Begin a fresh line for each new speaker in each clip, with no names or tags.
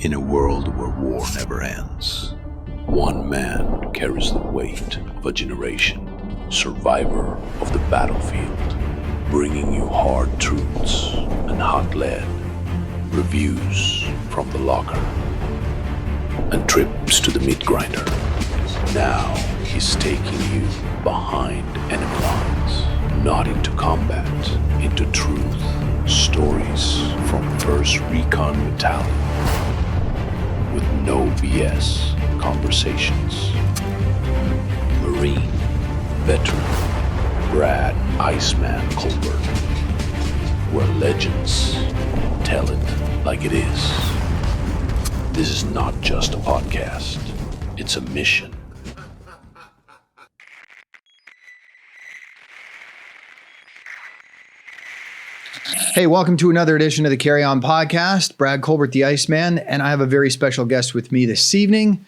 In a world where war never ends, one man carries the weight of a generation, survivor of the battlefield, bringing you hard truths and hot lead, reviews from the locker, and trips to the meat grinder. Now he's taking you behind enemy lines, not into combat, into truth, stories from 1st Recon Battalion, with no BS conversations. Marine, veteran, Brad Iceman Colbert, where legends tell it like it is. This is not just a podcast, it's a mission.
Hey, welcome to another edition of the Carry On Podcast. Brad Colbert, the Iceman, and I have a very special guest with me this evening,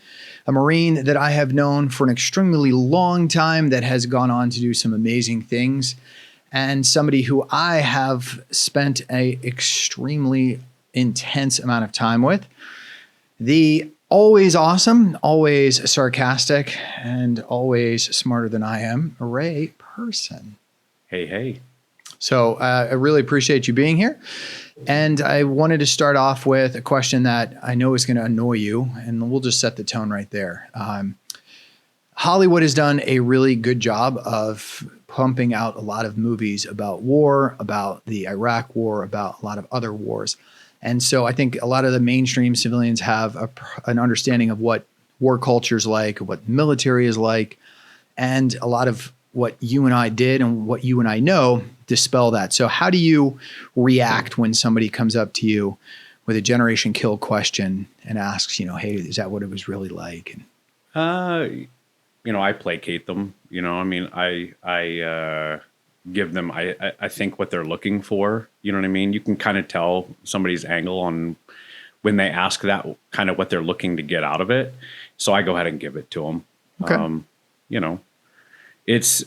a Marine that I have known for an extremely long time that has gone on to do some amazing things, and somebody who I have spent an extremely intense amount of time with. The always awesome, always sarcastic, and always smarter than I am, Ray Person.
Hey.
So I really appreciate you being here. And I wanted to start off with a question that I know is going to annoy you, and we'll just set the tone right there. Hollywood has done a really good job of pumping out a lot of movies about war, about the Iraq war, about a lot of other wars. And so I think a lot of the mainstream civilians have an understanding of what war culture is like, what military is like, and a lot of what you and I did and what you and I know dispel that. So how do you react when somebody comes up to you with a generation kill question and asks, hey, is that what it was really like?
And I placate them. I give them, I think what they're looking for. You know what I mean? You can kind of tell somebody's angle on when they ask that, kind of what they're looking to get out of it. So I go ahead and give it to them. Okay. It's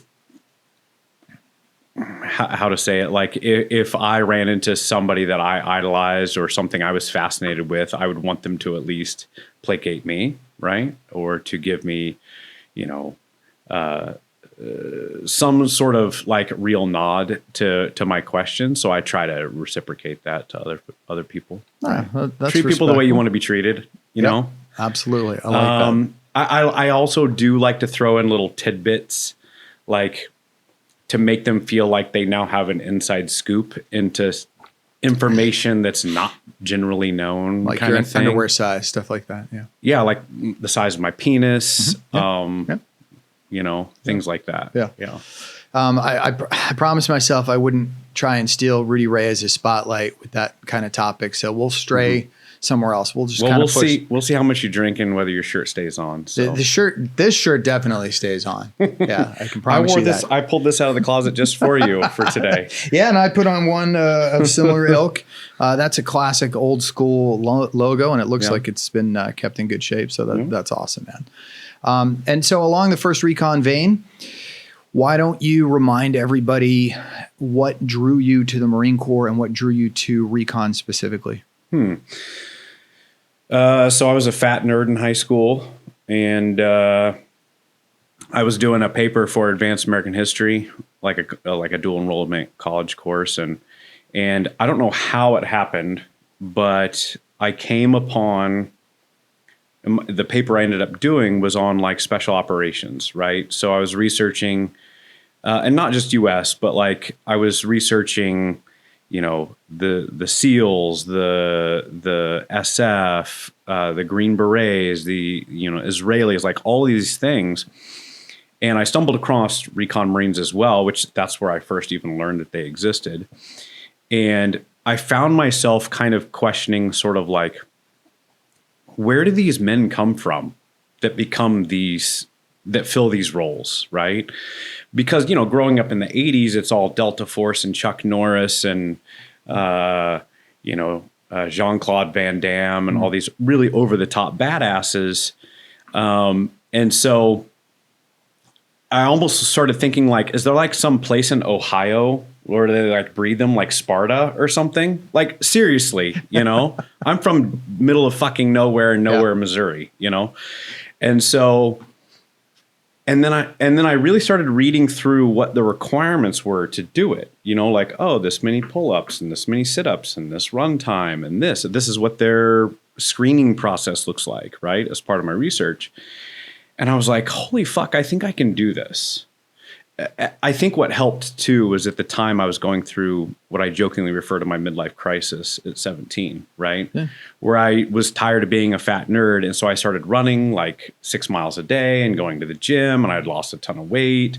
how to say it. Like if I ran into somebody that I idolized or something I was fascinated with, I would want them to at least placate me, right? Or to give me, some sort of like real nod to my question. So I try to reciprocate that to other people.
Right. Well, that's
treat people the way you want to be treated, you know?
Absolutely. I like that.
I also do like to throw in little tidbits, like to make them feel like they now have an inside scoop into information that's not generally known.
Like your underwear size, stuff like that. Yeah.
Yeah. Like the size of my penis, things like that.
Yeah. I promised myself I wouldn't try and steal Rudy Reyes' spotlight with that kind of topic. So we'll stray somewhere else. We'll just kind of push.
We'll see how much you drink and whether your shirt stays on. So
this shirt definitely stays on. Yeah, I can promise you that.
I pulled this out of the closet just for you for today.
Yeah, and I put on one of similar ilk. That's a classic old school logo, and it looks like it's been kept in good shape. So that's awesome, man. And so along the 1st Recon vein, why don't you remind everybody what drew you to the Marine Corps and what drew you to Recon specifically?
So I was a fat nerd in high school, and I was doing a paper for Advanced American History, like a dual enrollment college course, and I don't know how it happened, but I came upon the paper I ended up doing was on like special operations, right? So I was researching, and not just U.S., but like I was researching, the SEALs, the SF, the Green Berets, the Israelis, like all these things. And I stumbled across Recon Marines as well, which that's where I first even learned that they existed. And I found myself kind of questioning sort of like, where do these men come from that fill these roles, right? Because, growing up in the 80s, it's all Delta Force and Chuck Norris and, Jean-Claude Van Damme and all these really over-the-top badasses. And so I almost started thinking like, is there like some place in Ohio where they like breed them like Sparta or something? Like seriously, I'm from middle of fucking nowhere, Missouri, And so, and then I really started reading through what the requirements were to do it, like, oh, this many pull-ups and this many sit-ups and this run time and this is what their screening process looks like, right? As part of my research. And I was like, holy fuck, I think I can do this. I think what helped too was at the time I was going through what I jokingly refer to my midlife crisis at 17, right? Yeah. Where I was tired of being a fat nerd. And so I started running like 6 miles a day and going to the gym, and I'd lost a ton of weight.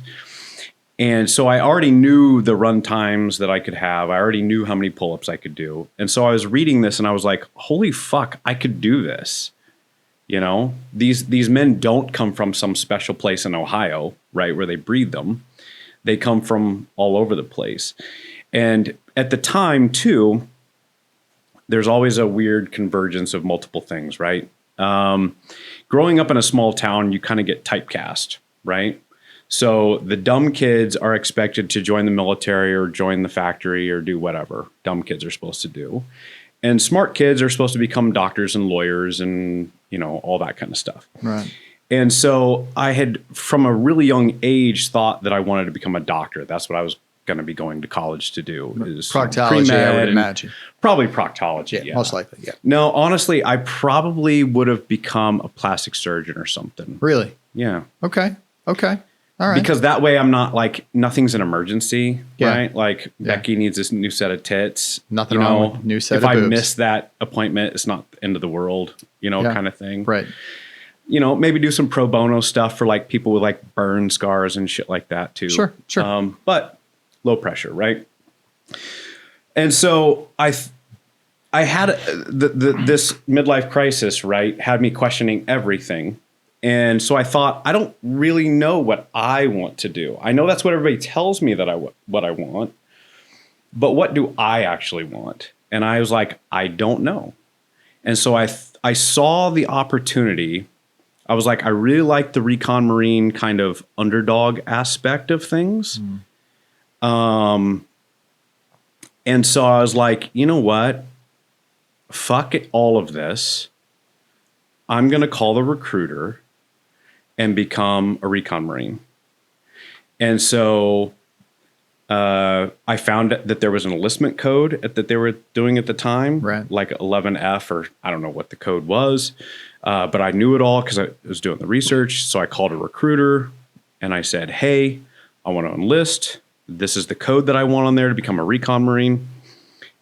And so I already knew the run times that I could have. I already knew how many pull-ups I could do. And so I was reading this and I was like, holy fuck, I could do this. These men don't come from some special place in Ohio, right, where they breed them. They come from all over the place. And at the time, too, there's always a weird convergence of multiple things, right? Growing up in a small town, you kind of get typecast, right? So the dumb kids are expected to join the military or join the factory or do whatever dumb kids are supposed to do. And smart kids are supposed to become doctors and lawyers and, all that kind of stuff.
Right.
And so I had, from a really young age, thought that I wanted to become a doctor. That's what I was going to be going to college to do. Is
proctology, I would imagine.
Probably proctology,
yeah. Most likely, yeah.
No, honestly, I probably would have become a plastic surgeon or something.
Really?
Yeah.
Okay. All right.
Because that way I'm not like, nothing's an emergency, right? Like Becky needs this new set of tits.
Nothing wrong with new set of boobs.
If I miss that appointment, it's not the end of the world, kind of thing.
Right.
Maybe do some pro bono stuff for like people with like burn scars and shit like that too.
Sure.
But low pressure, right? And so I had this midlife crisis, right? Had me questioning everything. And so I thought, I don't really know what I want to do. I know that's what everybody tells me that what I want, but what do I actually want? And I was like, I don't know. And so I saw the opportunity. I was like, I really like the recon Marine kind of underdog aspect of things. And so I was like, you know what? Fuck it, all of this. I'm going to call the recruiter and become a recon Marine. And so I found that there was an enlistment code that they were doing at the time,
right,
like 11F, or I don't know what the code was, but I knew it all because I was doing the research. So I called a recruiter and I said, hey, I want to enlist. This is the code that I want on there to become a recon Marine.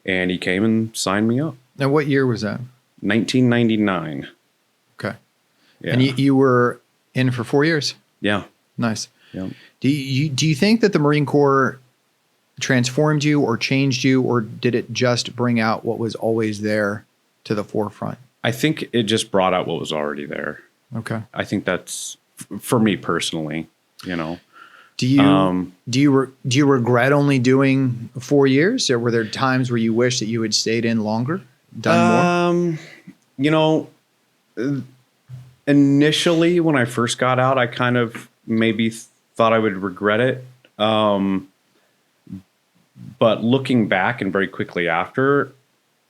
And he came and signed me up.
Now, what year was that?
1999.
Okay.
Yeah.
And you were in for 4 years?
Yeah.
Nice.
Yeah.
Do you think that the Marine Corps transformed you or changed you, or did it just bring out what was always there to the forefront?
I think it just brought out what was already there.
Okay.
I think that's for me personally,
Do you regret only doing 4 years, or were there times where you wish that you had stayed in longer, done more?
Initially when I first got out, I kind of maybe thought I would regret it. But looking back and very quickly after,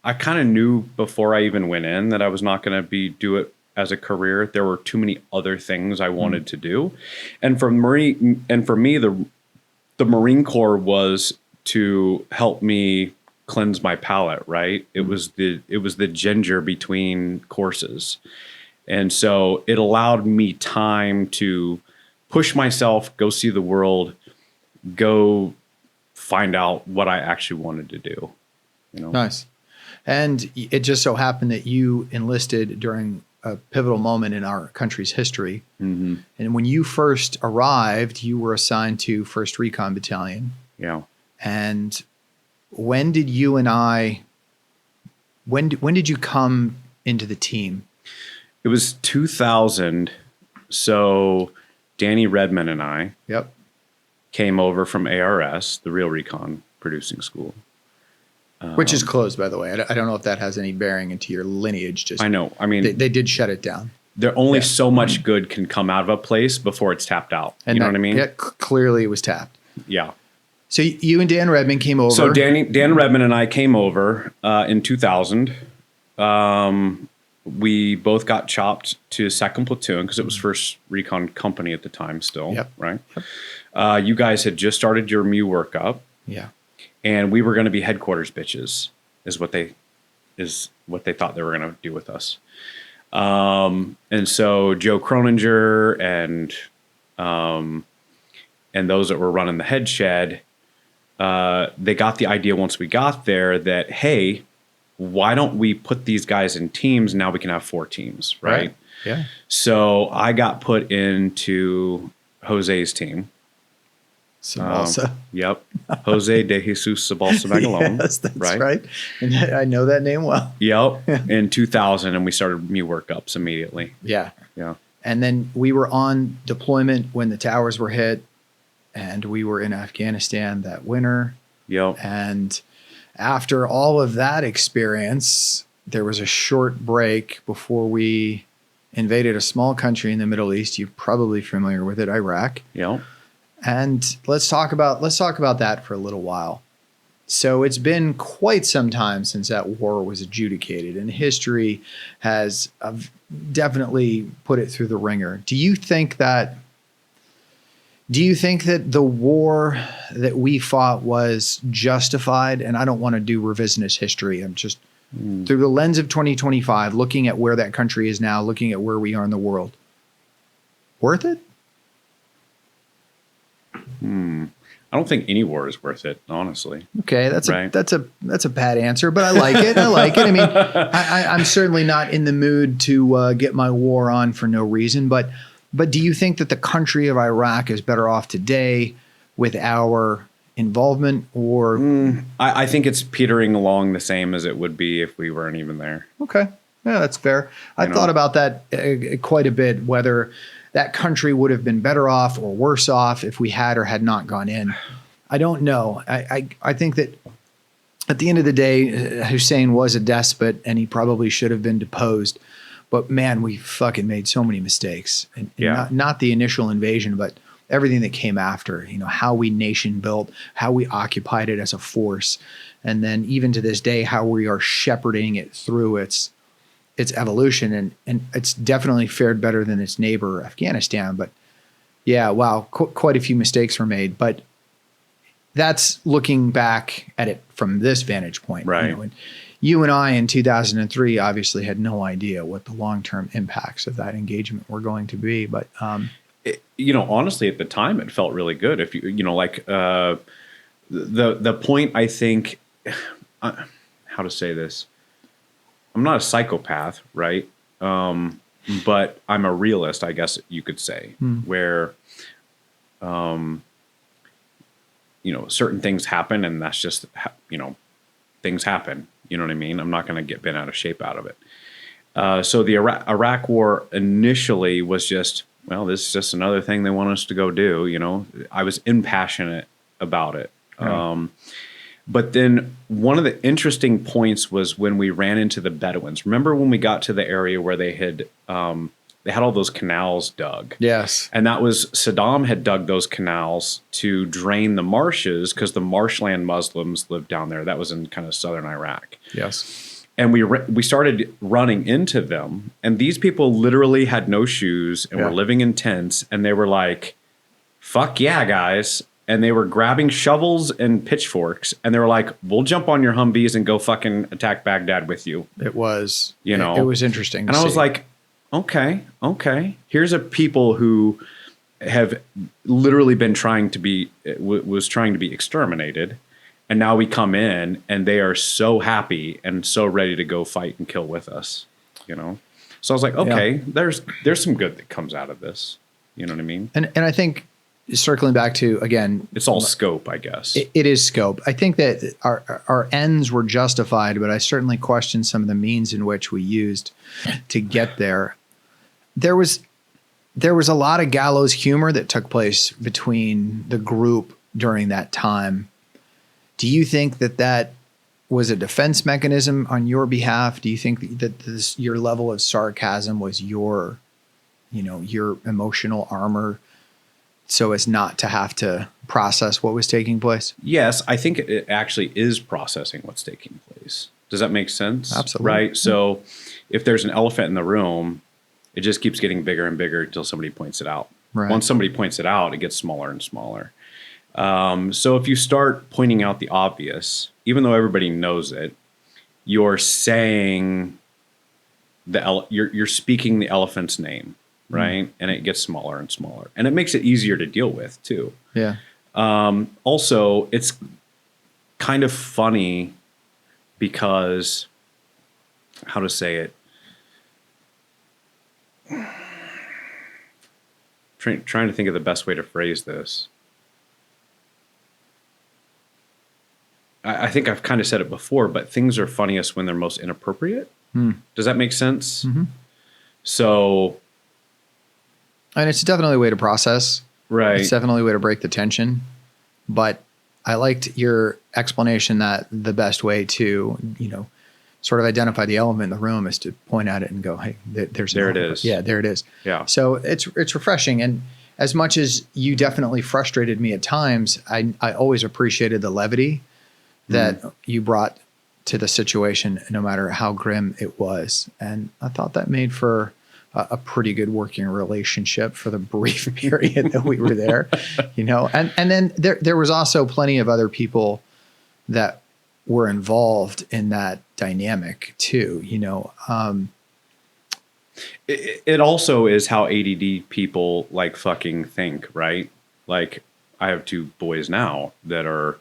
I kind of knew before I even went in that I was not going to do it as a career. There were too many other things I wanted to do. And for me, the Marine Corps was to help me cleanse my palate, right? It was the ginger between courses. And so it allowed me time to push myself, go see the world, go find out what I actually wanted to do.
Nice. And it just so happened that you enlisted during a pivotal moment in our country's history. Mm-hmm. And when you first arrived, you were assigned to 1st Recon Battalion.
Yeah.
And when did you come into the team?
It was 2000. So Danny Redmond and I came over from ARS, the Real Recon Producing School.
Which is closed, by the way. I don't know if that has any bearing into your lineage. Just
I know. I mean,
they did shut it down.
there only so much good can come out of a place before it's tapped out.
And
you know what I mean?
Yeah, clearly it was tapped.
Yeah.
So you and Dan Redmond came over.
So Dan Redmond and I came over in 2000. We both got chopped to 2nd Platoon because it was 1st Recon Company at the time still,
Yep.
right? Yep. You guys had just started your MEU workup.
Yeah.
And we were going to be headquarters bitches is what they thought they were going to do with us. And so Joe Croninger and those that were running the head shed, they got the idea once we got there that, hey, why don't we put these guys in teams? Now we can have 4 teams, right?
Yeah.
So I got put into Jose's team.
Sabalsa.
Yep. Jose de Jesus Sabalsa Magalon.
Yes, that's right. And I know that name well.
Yep. In 2000, and we started MEU workups immediately.
Yeah.
Yeah.
And then we were on deployment when the towers were hit, and we were in Afghanistan that winter.
Yep.
And after all of that experience, there was a short break before we invaded a small country in the Middle East. You're probably familiar with it, Iraq.
Yep.
And let's talk about that for a little while. So it's been quite some time since that war was adjudicated, and history has definitely put it through the ringer. Do you think that the war that we fought was justified? And I don't want to do revisionist history. I'm just through the lens of 2025, looking at where that country is now, looking at where we are in the world. Worth it?
I don't think any war is worth it, honestly.
Okay, that's
Right.
a bad answer, but I like it. I like it. I mean, I'm certainly not in the mood to get my war on for no reason. But do you think that the country of Iraq is better off today with our involvement, or?
I think it's petering along the same as it would be if we weren't even there.
Okay, yeah, that's fair. I thought about that quite a bit, whether that country would have been better off or worse off if we had or had not gone in. I don't know. I think that at the end of the day, Hussein was a despot and he probably should have been deposed. But man, we fucking made so many mistakes. And not the initial invasion, but everything that came after, how we nation built, how we occupied it as a force. And then even to this day, how we are shepherding it through its evolution, and it's definitely fared better than its neighbor, Afghanistan. But yeah, wow, quite a few mistakes were made. But that's looking back at it from this vantage point.
Right.
And you and I in 2003 obviously had no idea what the long-term impacts of that engagement were going to be. But
honestly, at the time, it felt really good. If the point, I think, how to say this. I'm not a psychopath, right? But I'm a realist, I guess you could say, where, certain things happen, and that's just, things happen. You know what I mean? I'm not going to get bent out of shape out of it. So the Iraq War initially was just, well, this is just another thing they want us to go do. I was impassionate about it. Right. But then one of the interesting points was when we ran into the Bedouins. Remember when we got to the area where they had all those canals dug?
Yes.
And that was Saddam had dug those canals to drain the marshes because the marshland Muslims lived down there. That was in kind of southern Iraq.
Yes.
And we started running into them, and these people literally had no shoes and were living in tents, and they were like, "Fuck yeah, guys." And they were grabbing shovels and pitchforks, and they were like, "We'll jump on your Humvees and go fucking attack Baghdad with you."
It was,
it
was interesting.
And I was like, okay. Here's a people who have literally been trying to be exterminated. And now we come in and they are so happy and so ready to go fight and kill with us, So I was like, okay, there's some good that comes out of this. You know what I mean?
And I think, circling back to, again,
it's all scope, I guess.
It is scope. I think that our ends were justified, but I certainly question some of the means in which we used to get there. There was a lot of gallows humor that took place between the group during that time. Do you think that was a defense mechanism on your behalf? Do you think that your level of sarcasm was your your emotional armor so as not to have to process what was taking place?
Yes, I think it actually is processing what's taking place. Does that make sense?
Absolutely.
Right? So if there's an elephant in the room, it just keeps getting bigger and bigger until somebody points it out.
Right.
Once somebody points it out, it gets smaller and smaller. So if you start pointing out the obvious, even though everybody knows it, you're saying you're speaking the elephant's name, right? And it gets smaller and smaller, and it makes it easier to deal with too.
Yeah.
Also, it's kind of funny because, how to say it? Trying to think of the best way to phrase this. I think I've kind of said it before, but things are funniest when they're most inappropriate. Does that make sense?
Mm-hmm.
So,
and it's definitely a way to process.
right.
It's definitely a way to break the tension. But I liked your explanation that the best way to, sort of identify the elephant in the room is to point at it and go, hey, there's an
There it
elephant.
is.
Yeah, there it is.
Yeah.
So it's refreshing. And as much as you definitely frustrated me at times, I always appreciated the levity that you brought to the situation, no matter how grim it was. And I thought that made for a pretty good working relationship for the brief period that we were there, and then there was also plenty of other people that were involved in that dynamic too,
It also is how ADD people like fucking think, right? Like, I have two boys now that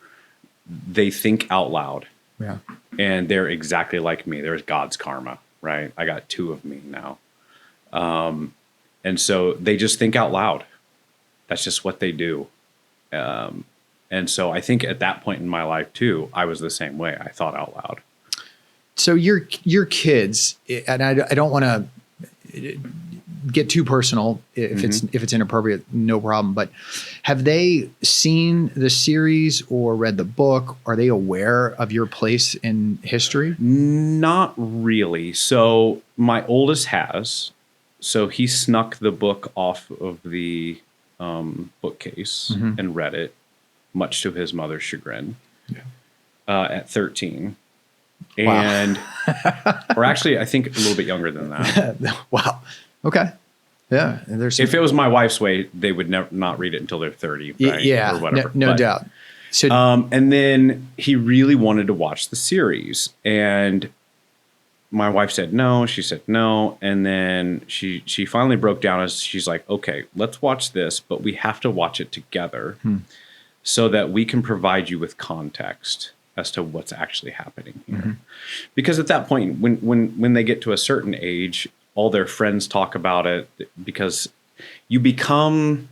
they think out loud.
Yeah.
And they're exactly like me. There's God's karma, right? I got two of me now. And so they just think out loud. That's just what they do. And so I think at that point in my life too, I was the same way. I thought out loud.
So your kids, and I don't want to get too personal if it's inappropriate, no problem. But have they seen the series or read the book? Are they aware of your place in history?
Not really. So my oldest has. So he snuck the book off of the bookcase and read it, much to his mother's chagrin. Yeah. At 13. And or actually, I think a little bit younger than that.
Wow. Okay. Yeah.
If it was my wife's way, they would not read it until they're 30, right?
Yeah.
Or whatever.
No doubt. So,
and then he really wanted to watch the series, and my wife said no. She said no, and then she finally broke down as she's like, "Okay, let's watch this, but we have to watch it together, so that we can provide you with context as to what's actually happening here." Because at that point, when they get to a certain age, all their friends talk about it, because you become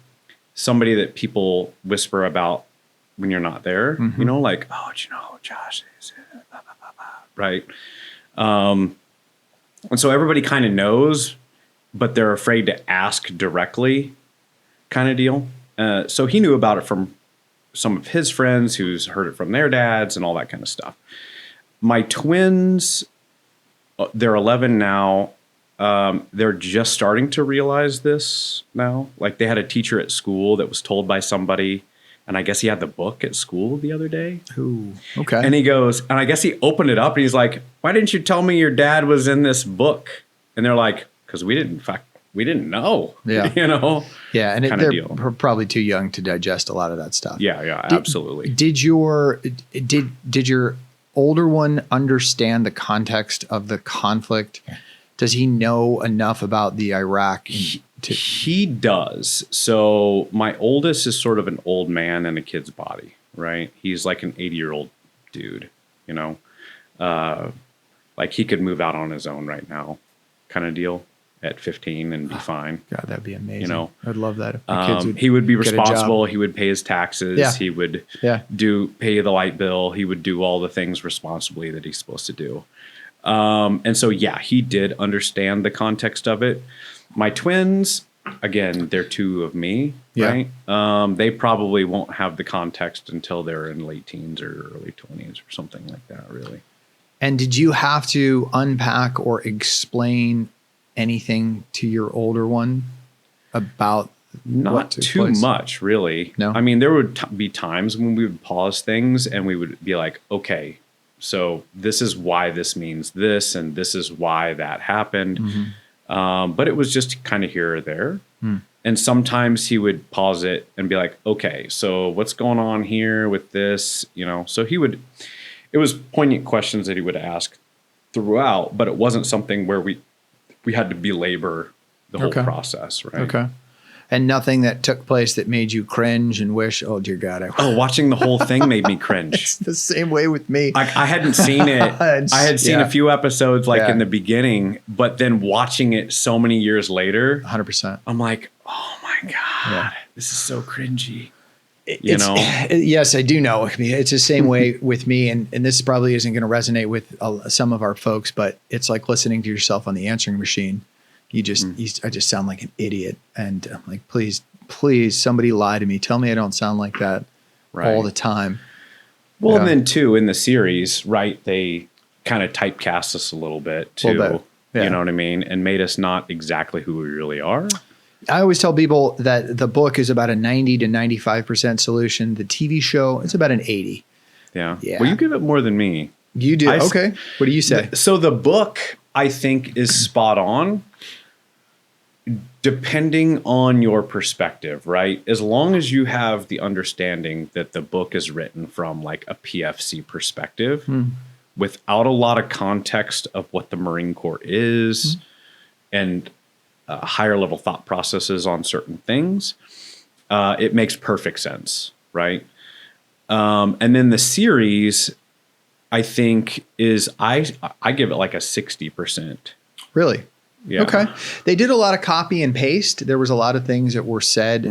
somebody that people whisper about when you're not there. Like, "Oh, Josh is blah, blah, blah, blah," right? And so everybody kind of knows, but they're afraid to ask directly, kind of deal. So he knew about it from some of his friends who's heard it from their dads and all that kind of stuff. My twins, they're 11 now. They're just starting to realize this now. Like, they had a teacher at school that was told by somebody, and I guess he had the book at school the other day.
Ooh, okay.
And he goes, and I guess he opened it up and he's like, "Why didn't you tell me your dad was in this book?" And they're like, "Because we didn't know."
Yeah. Yeah, and they're
deal.
Probably too young to digest a lot of that stuff.
Yeah, absolutely.
Did your older one understand the context of the conflict? Does he know enough about the Iraq?
He does. So my oldest is sort of an old man in a kid's body, right? He's like an 80-year-old dude, like he could move out on his own right now, kind of deal, at 15 and be fine.
God, that'd be amazing. I'd love that. If my kids
he would be
get a
responsible. He would pay his taxes.
Yeah.
He would pay the light bill. He would do all the things responsibly that he's supposed to do. And so, yeah, he did understand the context of it. My twins, again, they're two of me, right? They probably won't have the context until they're in late teens or early 20s or something like that, really.
And did you have to unpack or explain anything to your older one about
Not
what took
too
place?
much, really.
No?
I mean, there would be times when we would pause things and we would be like, okay, so this is why this means this, and this is why that happened. But it was just kind of here or there. And sometimes he would pause it and be like, okay, so what's going on here with this? So it was poignant questions that he would ask throughout, but it wasn't something where we had to belabor the whole process, right?
Okay. And nothing that took place that made you cringe and wish, oh dear God.
Watching the whole thing made me cringe.
It's the same way with me.
I hadn't seen it. I had seen a few episodes in the beginning, but then watching it so many years later,
100%.
I'm like, oh my God, this is so cringy.
Yes, I do know. It's the same way with me. And this probably isn't going to resonate with some of our folks, but it's like listening to yourself on the answering machine. I just sound like an idiot. And I'm like, please, somebody lie to me. Tell me I don't sound like that all the time.
Well, and then too, in the series, right, they kind of typecast us a little bit too. You know what I mean? And made us not exactly who we really are.
I always tell people that the book is about a 90 to 95% solution. The TV show, it's about an 80.
Yeah. Well, you give it more than me.
You do? Okay. What do you say?
So the book, I think, is spot on. Depending on your perspective, right? As long as you have the understanding that the book is written from like a PFC perspective, without a lot of context of what the Marine Corps is and higher level thought processes on certain things, it makes perfect sense, right? And then the series, I think, is I give it like a 60%.
Really?
Yeah.
Okay. They did a lot of copy and paste. There was a lot of things that were said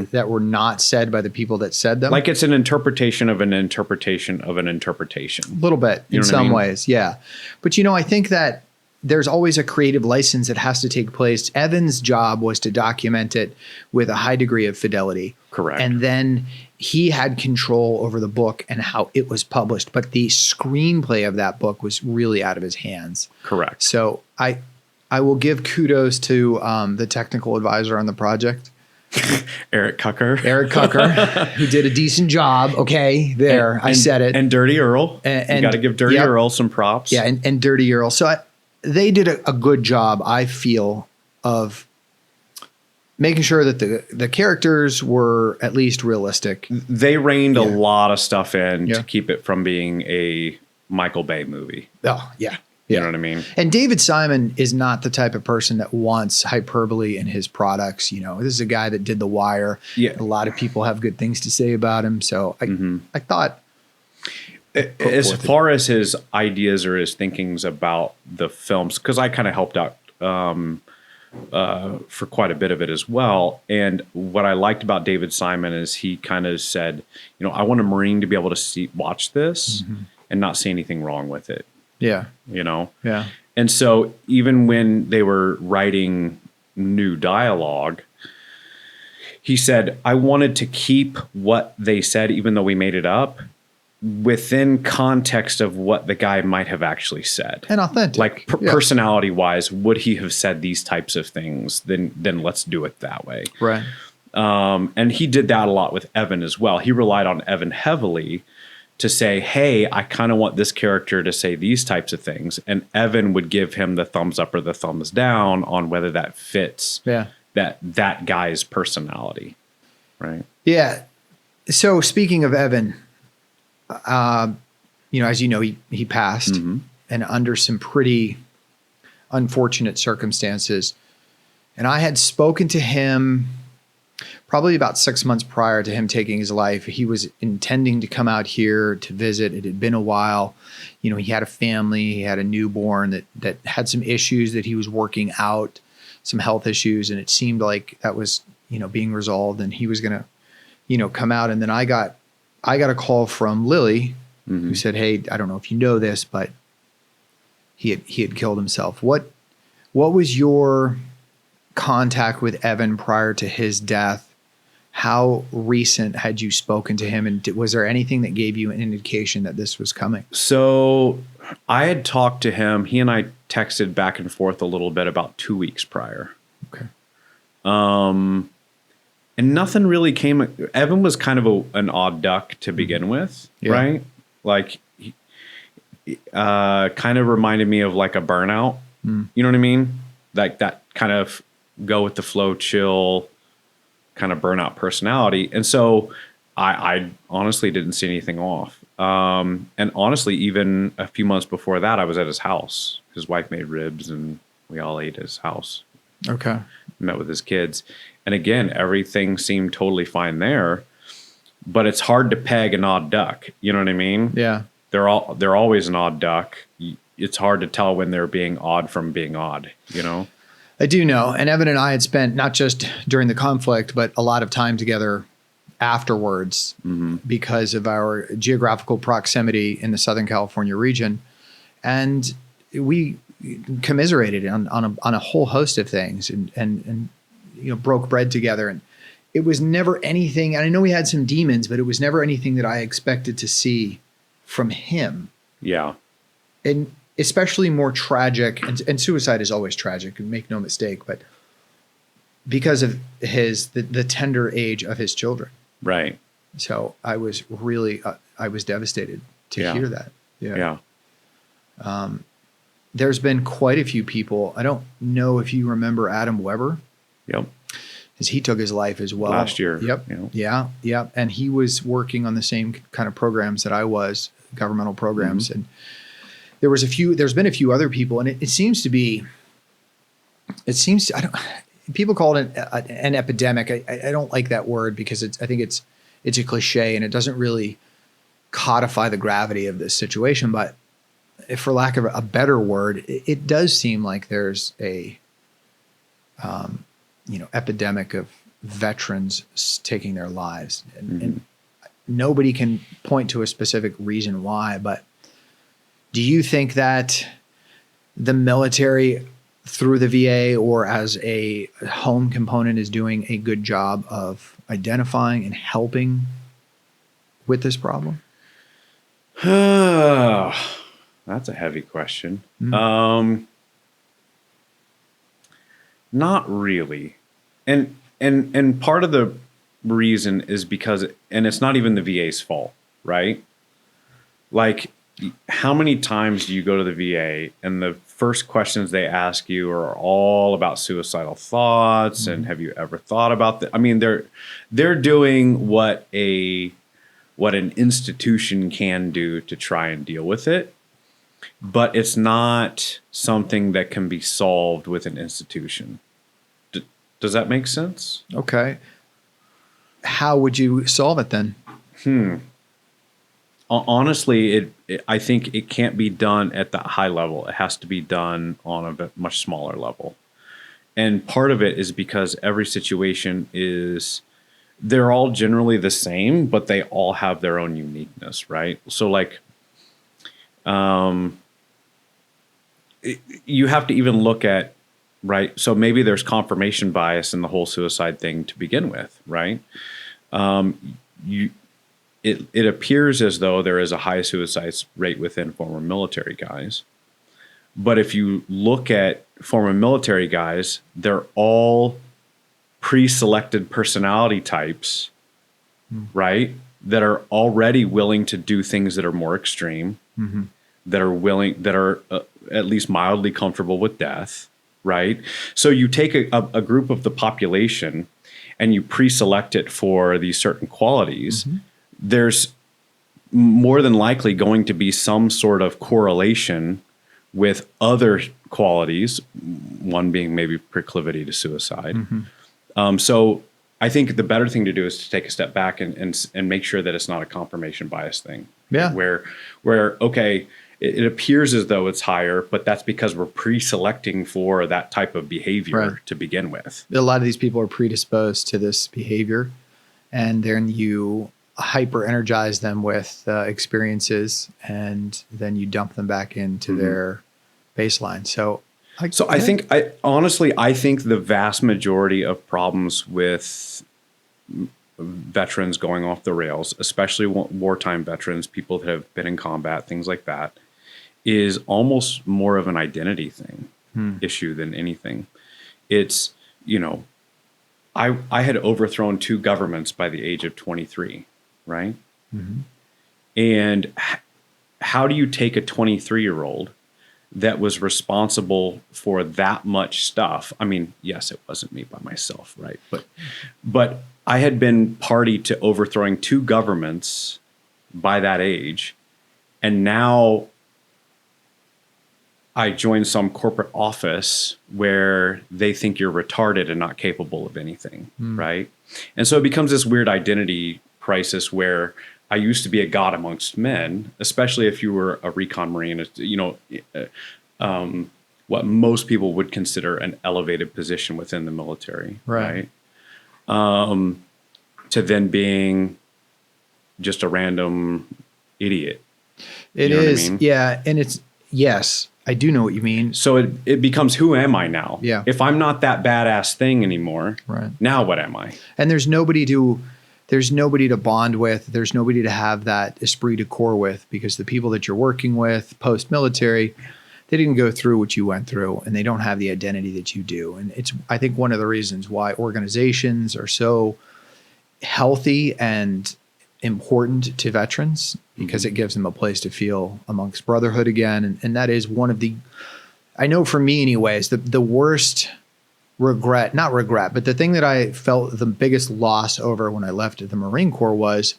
that were not said by the people that said them.
Like it's an interpretation of an interpretation of an interpretation.
A little bit in some ways, yeah. But I think that there's always a creative license that has to take place. Evan's job was to document it with a high degree of fidelity.
Correct.
And then he had control over the book and how it was published. But the screenplay of that book was really out of his hands.
Correct.
So I will give kudos to the technical advisor on the project.
Eric Cucker,
who did a decent job. Okay, I said it.
And Dirty Earl. And you got to give Dirty Earl some props.
Yeah, and Dirty Earl. So they did a good job, I feel, of making sure that the characters were at least realistic.
They reined a lot of stuff in to keep it from being a Michael Bay movie.
Oh, yeah.
You know what I mean?
And David Simon is not the type of person that wants hyperbole in his products. This is a guy that did The Wire.
Yeah.
A lot of people have good things to say about him. So I thought.
As far as his ideas or his thinkings about the films, because I kind of helped out for quite a bit of it as well. And what I liked about David Simon is he kind of said, I want a Marine to be able to watch this and not see anything wrong with it.
Yeah.
Yeah. And so even when they were writing new dialogue, he said, I wanted to keep what they said, even though we made it up, within context of what the guy might have actually said.
And authentic.
Like personality wise, would he have said these types of things? Then let's do it that way.
Right.
And he did that a lot with Evan as well. He relied on Evan heavily to say, hey, I kind of want this character to say these types of things. And Evan would give him the thumbs up or the thumbs down on whether that fits that guy's personality. Right.
Yeah. So speaking of Evan, as you know, he passed and under some pretty unfortunate circumstances. And I had spoken to him probably about 6 months prior to him taking his life. He was intending to come out here to visit. It had been a while. He had a family. He had a newborn that had some issues that he was working out, some health issues. And it seemed like that was, being resolved and he was going to, come out. And then I got a call from Lily who said, hey, I don't know if you know this, but he had killed himself. What was your contact with Evan prior to his death? How recent had you spoken to him? And was there anything that gave you an indication that this was coming?
So I had talked to him. He and I texted back and forth a little bit about 2 weeks prior.
Okay.
And nothing really came. Evan was kind of an odd duck to begin with, right? Like, kind of reminded me of like a burnout. You know what I mean? Like that kind of go with the flow, chill, kind of burnout personality. And so I honestly didn't see anything off. And honestly, even a few months before that, I was at his house. His wife made ribs and we all ate at his house.
Okay.
Met with his kids. And again, everything seemed totally fine there, but it's hard to peg an odd duck. You know what I mean?
Yeah.
They're always an odd duck. It's hard to tell when they're being odd from being odd, you know?
I do know. And Evan and I had spent not just during the conflict, but a lot of time together afterwards because of our geographical proximity in the Southern California region. And we commiserated on a whole host of things and broke bread together. And it was never anything, and I know we had some demons, but it was never anything that I expected to see from him.
Yeah.
And especially more tragic, and suicide is always tragic, make no mistake, but because of the tender age of his children.
Right.
So I was really, I was devastated to hear that.
Yeah.
There's been quite a few people. I don't know if you remember Adam Weber.
Yep.
Because he took his life as well.
Last year.
Yep. Yeah. And he was working on the same kind of programs that I was, governmental programs. And there's been a few other people, and it seems, people call it an epidemic. I don't like that word because I think it's a cliche and it doesn't really codify the gravity of this situation. But if, for lack of a better word, it does seem like there's a, epidemic of veterans taking their lives, and nobody can point to a specific reason why. But do you think that the military, through the VA or as a home component, is doing a good job of identifying and helping with this problem?
That's a heavy question. Not really. And part of the reason is because, and it's not even the VA's fault, right? Like, how many times do you go to the VA and the first questions they ask you are all about suicidal thoughts and have you ever thought about that? I mean, they're doing what an institution can do to try and deal with it, but it's not something that can be solved with an institution. Does that make sense?
Okay. How would you solve it then?
Honestly, I think it can't be done at that high level. It has to be done on a much smaller level. And part of it is because every situation they're all generally the same, but they all have their own uniqueness, right? So like, you have to even look at, right? So maybe there's confirmation bias in the whole suicide thing to begin with, right? It appears as though there is a high suicide rate within former military guys. But if you look at former military guys, they're all pre-selected personality types, right? That are already willing to do things that are more extreme, that are at least mildly comfortable with death, right? So you take a group of the population and you pre-select it for these certain qualities. There's more than likely going to be some sort of correlation with other qualities, one being maybe proclivity to suicide. So I think the better thing to do is to take a step back and make sure that it's not a confirmation bias thing.
Yeah.
Where okay, it appears as though it's higher, but that's because we're pre-selecting for that type of behavior to begin with.
A lot of these people are predisposed to this behavior, and then you hyper energize them with experiences, and then you dump them back into their baseline. So I
think the vast majority of problems with veterans going off the rails, especially wartime veterans, people that have been in combat, things like that, is almost more of an identity thing issue than anything. It's, I had overthrown 2 governments by the age of 23, right?
Mm-hmm.
And how do you take a 23-year-old that was responsible for that much stuff? I mean, yes, it wasn't me by myself, right? But I had been party to overthrowing 2 governments by that age, and now I joined some corporate office where they think you're retarded and not capable of anything, right? And so it becomes this weird identity crisis where I used to be a god amongst men, especially if you were a recon Marine, what most people would consider an elevated position within the military, right? To then being just a random idiot.
It
You know what I
is,
mean?
yeah, and it's yes, I do know what you mean.
So it becomes, who am I now?
Yeah.
If I'm not that badass thing anymore,
Right.
now what am I?
And there's nobody to bond with. There's nobody to have that esprit de corps with, because the people that you're working with post-military, they didn't go through what you went through, and they don't have the identity that you do. And it's, I think, one of the reasons why organizations are so healthy and important to veterans, because it gives them a place to feel amongst brotherhood again. And that is one of the, I know for me anyways, the worst not regret, but the thing that I felt the biggest loss over when I left the Marine Corps was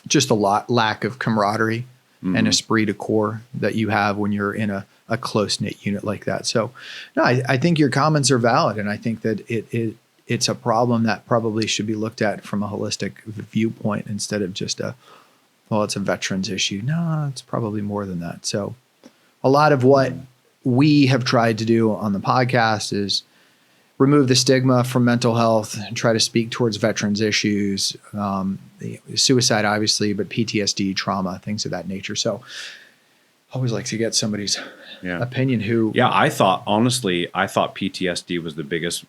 just a lack of camaraderie and esprit de corps that you have when you're in a close-knit unit like that. So no, I think your comments are valid. And I think that it's a problem that probably should be looked at from a holistic viewpoint instead of just it's a veterans issue. No, it's probably more than that. So a lot of what we have tried to do on the podcast is remove the stigma from mental health and try to speak towards veterans issues, suicide, obviously, but PTSD, trauma, things of that nature. So I always like to get somebody's opinion who.
Yeah, I thought PTSD was the biggest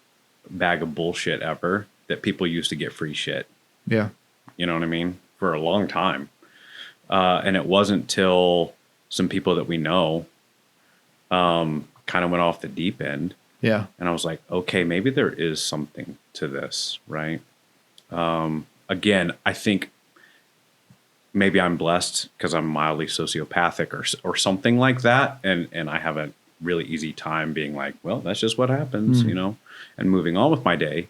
bag of bullshit ever, that people used to get free shit.
Yeah.
You know what I mean? For a long time. And it wasn't till some people that we know kind of went off the deep end.
Yeah.
And I was like, okay, maybe there is something to this, right? Again, I think maybe I'm blessed because I'm mildly sociopathic or something like that. And I have a really easy time being like, well, that's just what happens, you know, and moving on with my day.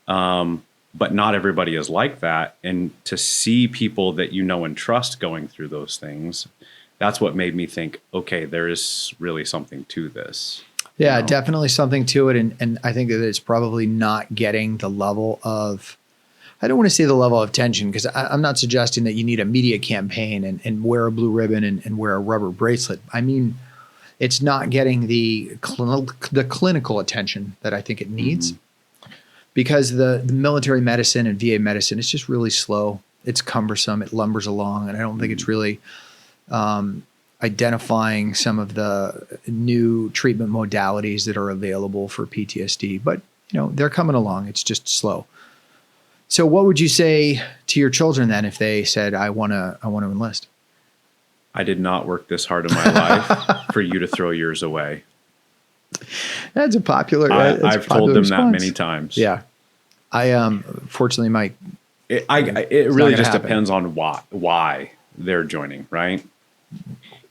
But not everybody is like that. And to see people that you know and trust going through those things, that's what made me think, okay, there is really something to this.
Yeah,
You know?
definitely something to it. And I think that it's probably not getting the level of, I don't want to say the level of attention, because I'm not suggesting that you need a media campaign and wear a blue ribbon and wear a rubber bracelet. I mean, it's not getting the clinical attention that I think it needs, because the military medicine and VA medicine is just really slow. It's cumbersome. It lumbers along. And I don't think it's really identifying some of the new treatment modalities that are available for PTSD. But, you know, they're coming along. It's just slow. So what would you say to your children then if they said, I want to enlist?
I did not work this hard in my life for you to throw yours away.
That's a popular.
I've told them that many times.
Yeah, I fortunately
it really just
happen.
depends on why they're joining, right?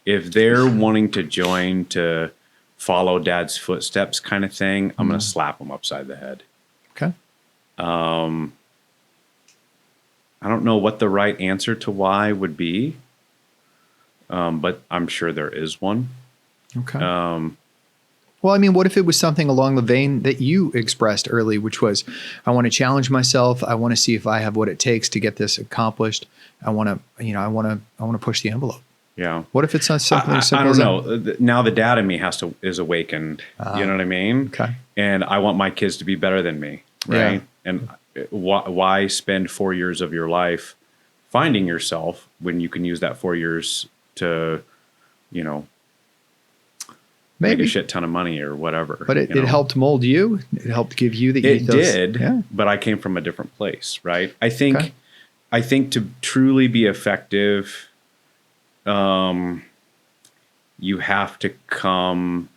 If they're wanting to join to follow dad's footsteps kind of thing, I'm going to slap them upside the head.
Okay.
I don't know what the right answer to why would be, but I'm sure there is one.
Okay. Well, I mean, what if it was something along the vein that you expressed early, which was, I want to challenge myself. I want to see if I have what it takes to get this accomplished. I want to push the envelope.
Yeah.
What if it's not something as simple
I
as
don't know. Now the dad in me is awakened. You know what I mean?
Okay.
And I want my kids to be better than me. Right.
Yeah.
And why spend 4 years of your life finding yourself when you can use that 4 years to, you know,
Maybe.
make a shit ton of money or whatever.
But it helped mold you. It helped give you the ethos.
It did,
yeah.
But I came from a different place, right? I think to truly be effective, you have to come.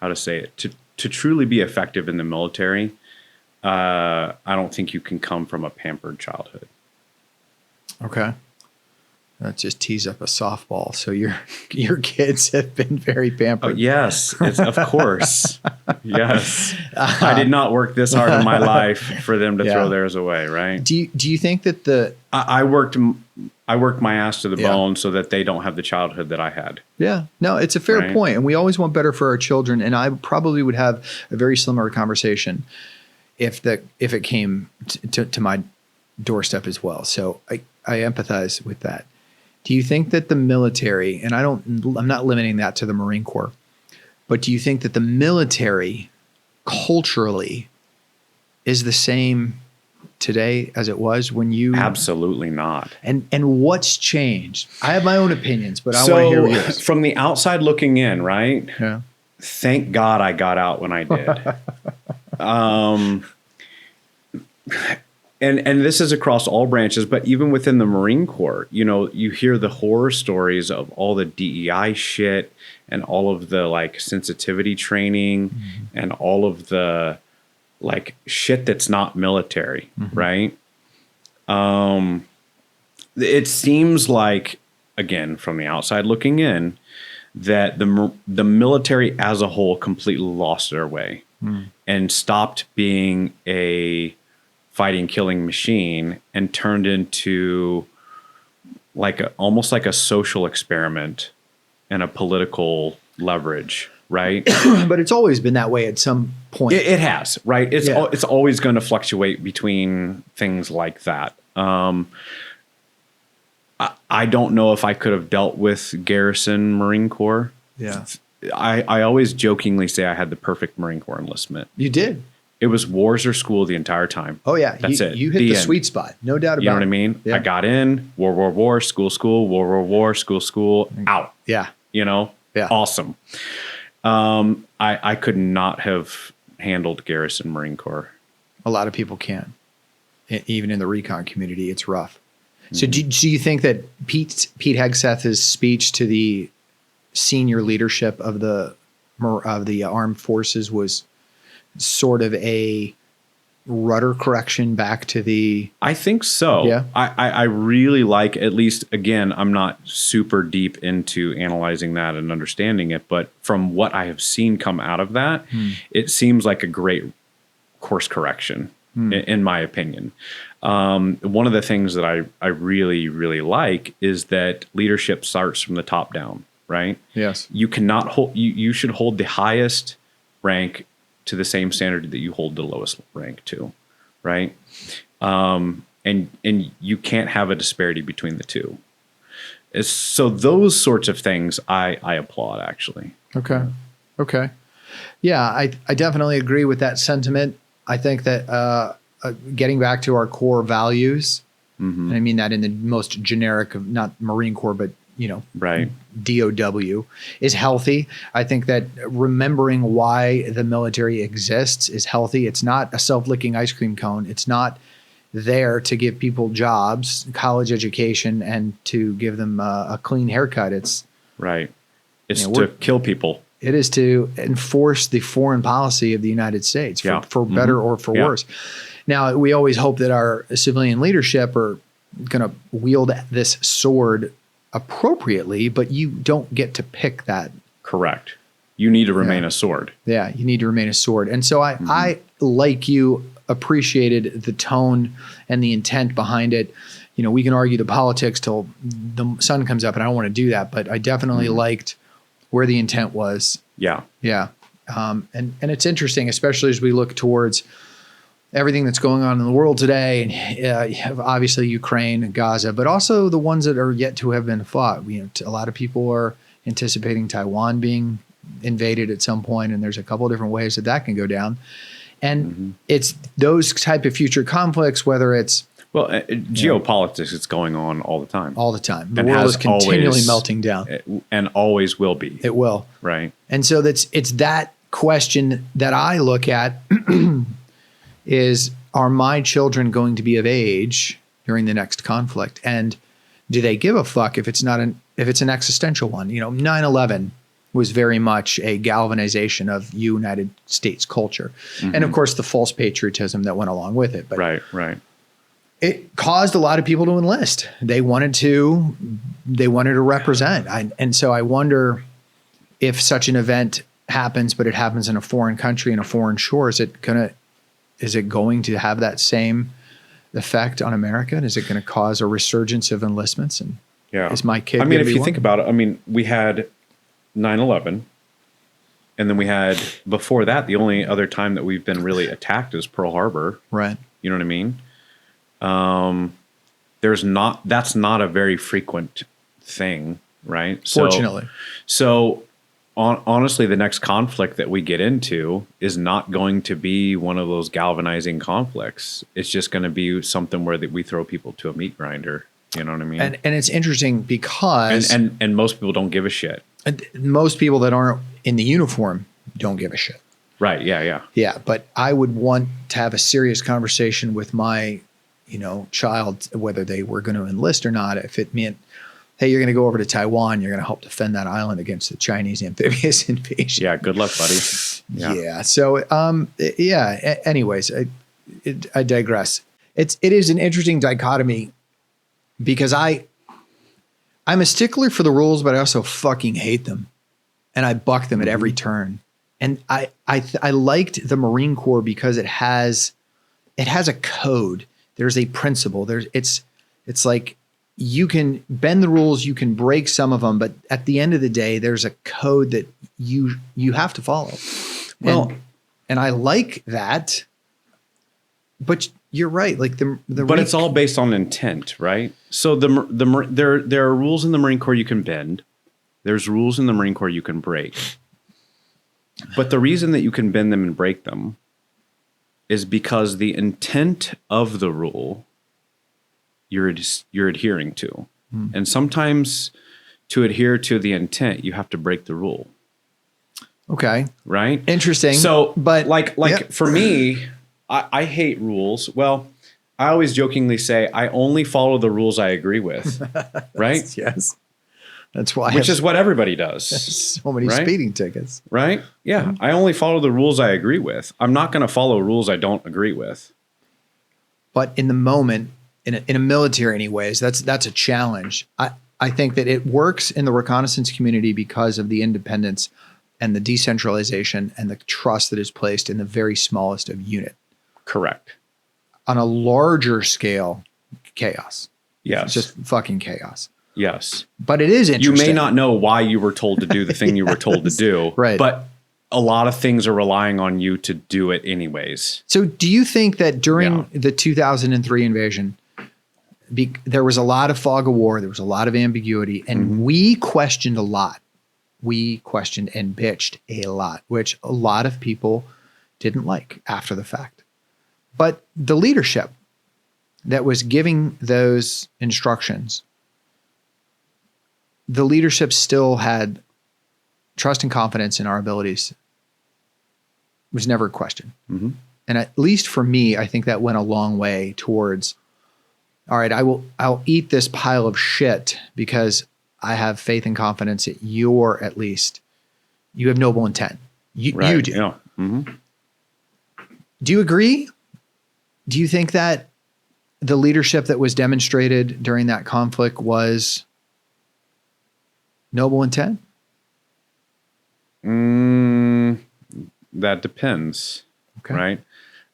How to say it? to truly be effective in the military, I don't think you can come from a pampered childhood.
Okay. That just tees up a softball. So your kids have been very pampered.
Oh, yes, of course. Yes. I did not work this hard in my life for them to throw theirs away, right?
Do you think that
I worked my ass to the bone so that they don't have the childhood that I had.
Yeah. No, it's a fair point. And we always want better for our children. And I probably would have a very similar conversation if it came to my doorstep as well. So I empathize with that. Do you think that the military, and I'm not limiting that to the Marine Corps, but do you think that the military culturally is the same today as it was when you?
Absolutely not.
And what's changed? I have my own opinions, but I want to hear yours.
From the outside looking in, right?
Yeah.
Thank God I got out when I did. And this is across all branches, but even within the Marine Corps, you hear the horror stories of all the DEI shit and all of the like sensitivity training and all of the like shit that's not military, right? It seems like, again, from the outside looking in, that the military as a whole completely lost their way and stopped being a fighting, killing machine and turned into almost like a social experiment and a political leverage, right?
But it's always been that way at some point.
It has, right? It's always going to fluctuate between things like that. I don't know if I could have dealt with Garrison Marine Corps.
Yeah.
I always jokingly say I had the perfect Marine Corps enlistment.
You did.
It was wars or school the entire time.
Oh, yeah.
That's it.
You hit the sweet spot. No doubt about it.
You know what I mean?
Yeah.
I got in, war, school, war, school, out.
Yeah.
Yeah. Awesome. I could not have handled Garrison Marine Corps.
A lot of people can. Even in the recon community, it's rough. So do you think that Pete Hegseth's speech to the senior leadership of the armed forces was sort of a rudder correction back to the?
I think so.
Yeah.
I really like, at least, again, I'm not super deep into analyzing that and understanding it, but from what I have seen come out of that, it seems like a great course correction, in my opinion. One of the things that I really, really like is that leadership starts from the top down, right?
Yes.
You cannot hold, you should hold the highest rank to the same standard that you hold the lowest rank to, right? And you can't have a disparity between the two. So those sorts of things I applaud, actually.
Okay. Yeah, I definitely agree with that sentiment. I think that getting back to our core values, and I mean that in the most generic of, not Marine Corps, but
right,
DOW, is healthy. I think that remembering why the military exists is healthy. It's not a self-licking ice cream cone. It's not there to give people jobs, college education, and to give them a clean haircut. It's
right. It's to kill people.
It is to enforce the foreign policy of the United States for better or for worse. Now, we always hope that our civilian leadership are going to wield this sword appropriately, but you don't get to pick that.
Correct. You need to remain a sword.
Yeah, you need to remain a sword. And so I like you, appreciated the tone and the intent behind it. We can argue the politics till the sun comes up, and I don't want to do that, but I definitely liked where the intent was.
Yeah.
Yeah. And it's interesting, especially as we look towards everything that's going on in the world today, and obviously Ukraine and Gaza, but also the ones that are yet to have been fought. A lot of people are anticipating Taiwan being invaded at some point, and there's a couple of different ways that can go down. And it's those type of future conflicts, whether it's
geopolitics is going on all the time.
All the time. The world is continually melting down.
And always will be.
It will.
Right.
And so it's that question that I look at is, are my children going to be of age during the next conflict? And do they give a fuck if it's not if it's an existential one? 9/11 was very much a galvanization of United States culture. And of course, the false patriotism that went along with it. But
Right.
it caused a lot of people to enlist. They wanted to represent. And so I wonder if such an event happens, but it happens in a foreign country and a foreign shore, is it going to have that same effect on America? Is it going to cause a resurgence of enlistments? And is my kid?
I mean, if you think about it, I mean, we had 9/11, and then we had before that, the only other time that we've been really attacked is Pearl Harbor.
Right.
You know what I mean? That's not a very frequent thing, right?
Fortunately.
Honestly, the next conflict that we get into is not going to be one of those galvanizing conflicts. It's just going to be something where we throw people to a meat grinder. You know what I mean?
And it's interesting because
and most people don't give a shit.
Most people that aren't in the uniform don't give a shit.
Right. Yeah.
Yeah. But I would want to have a serious conversation with my, child, whether they were going to enlist or not. If it meant, hey, you're going to go over to Taiwan, you're going to help defend that island against the Chinese amphibious invasion.
Yeah. Good luck, buddy.
Yeah. So, anyways, I digress. It is an interesting dichotomy because I'm a stickler for the rules, but I also fucking hate them, and I buck them at every turn. And I liked the Marine Corps because it has a code. There's a principle. It's like you can bend the rules, you can break some of them, but at the end of the day, there's a code that you have to follow. Well, and I like that, but you're right. Like
but it's all based on intent, right? So there are rules in the Marine Corps you can bend. There's rules in the Marine Corps you can break. But the reason that you can bend them and break them is because the intent of the rule you're adhering to. And sometimes to adhere to the intent, you have to break the rule.
Okay.
Right?
Interesting.
So,
but
for me, I hate rules. Well, I always jokingly say I only follow the rules I agree with. Right?
Yes. That's why.
Which is what everybody does.
So many speeding tickets.
Right? Yeah. I only follow the rules I agree with. I'm not going to follow rules I don't agree with.
But in the moment, in a military anyways, that's a challenge. I think that it works in the reconnaissance community because of the independence and the decentralization and the trust that is placed in the very smallest of unit.
Correct.
On a larger scale, chaos.
Yes.
It's just fucking chaos.
Yes.
But it is interesting.
You may not know why you were told to do the thing you were told to do.
Right.
But a lot of things are relying on you to do it anyways.
So do you think that during the 2003 invasion, there was a lot of fog of war, there was a lot of ambiguity, and we questioned a lot. We questioned and bitched a lot, which a lot of people didn't like after the fact. But the leadership that was giving those instructions, the leadership still had trust and confidence in our abilities. It was never questioned. And at least for me, I think that went a long way towards, all right, I'll eat this pile of shit because I have faith and confidence that you have noble intent. You do.
Yeah.
Do you agree? Do you think that the leadership that was demonstrated during that conflict was noble intent?
That depends.
Okay.
Right?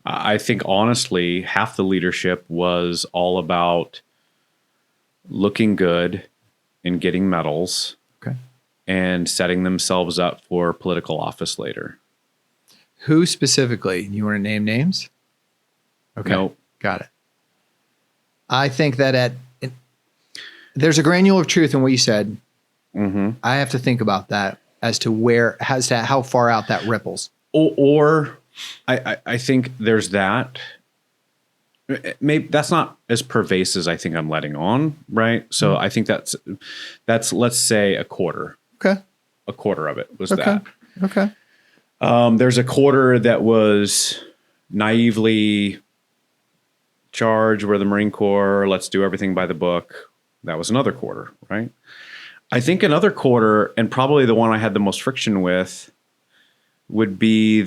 I think honestly, half the leadership was all about looking good and getting medals,
okay,
and setting themselves up for political office later.
Who specifically? You want to name names? Okay.
Nope.
Got it. I think that there's a granule of truth in what you said. I have to think about that as to how far out that ripples.
Or I think there's that. Maybe that's not as pervasive as I think I'm letting on, right? So I think that's let's say a quarter.
Okay.
A quarter of it was that.
Okay.
There's a quarter that was naively charged. We're the Marine Corps. Let's do everything by the book. That was another quarter, right? I think another quarter, and probably the one I had the most friction with, would be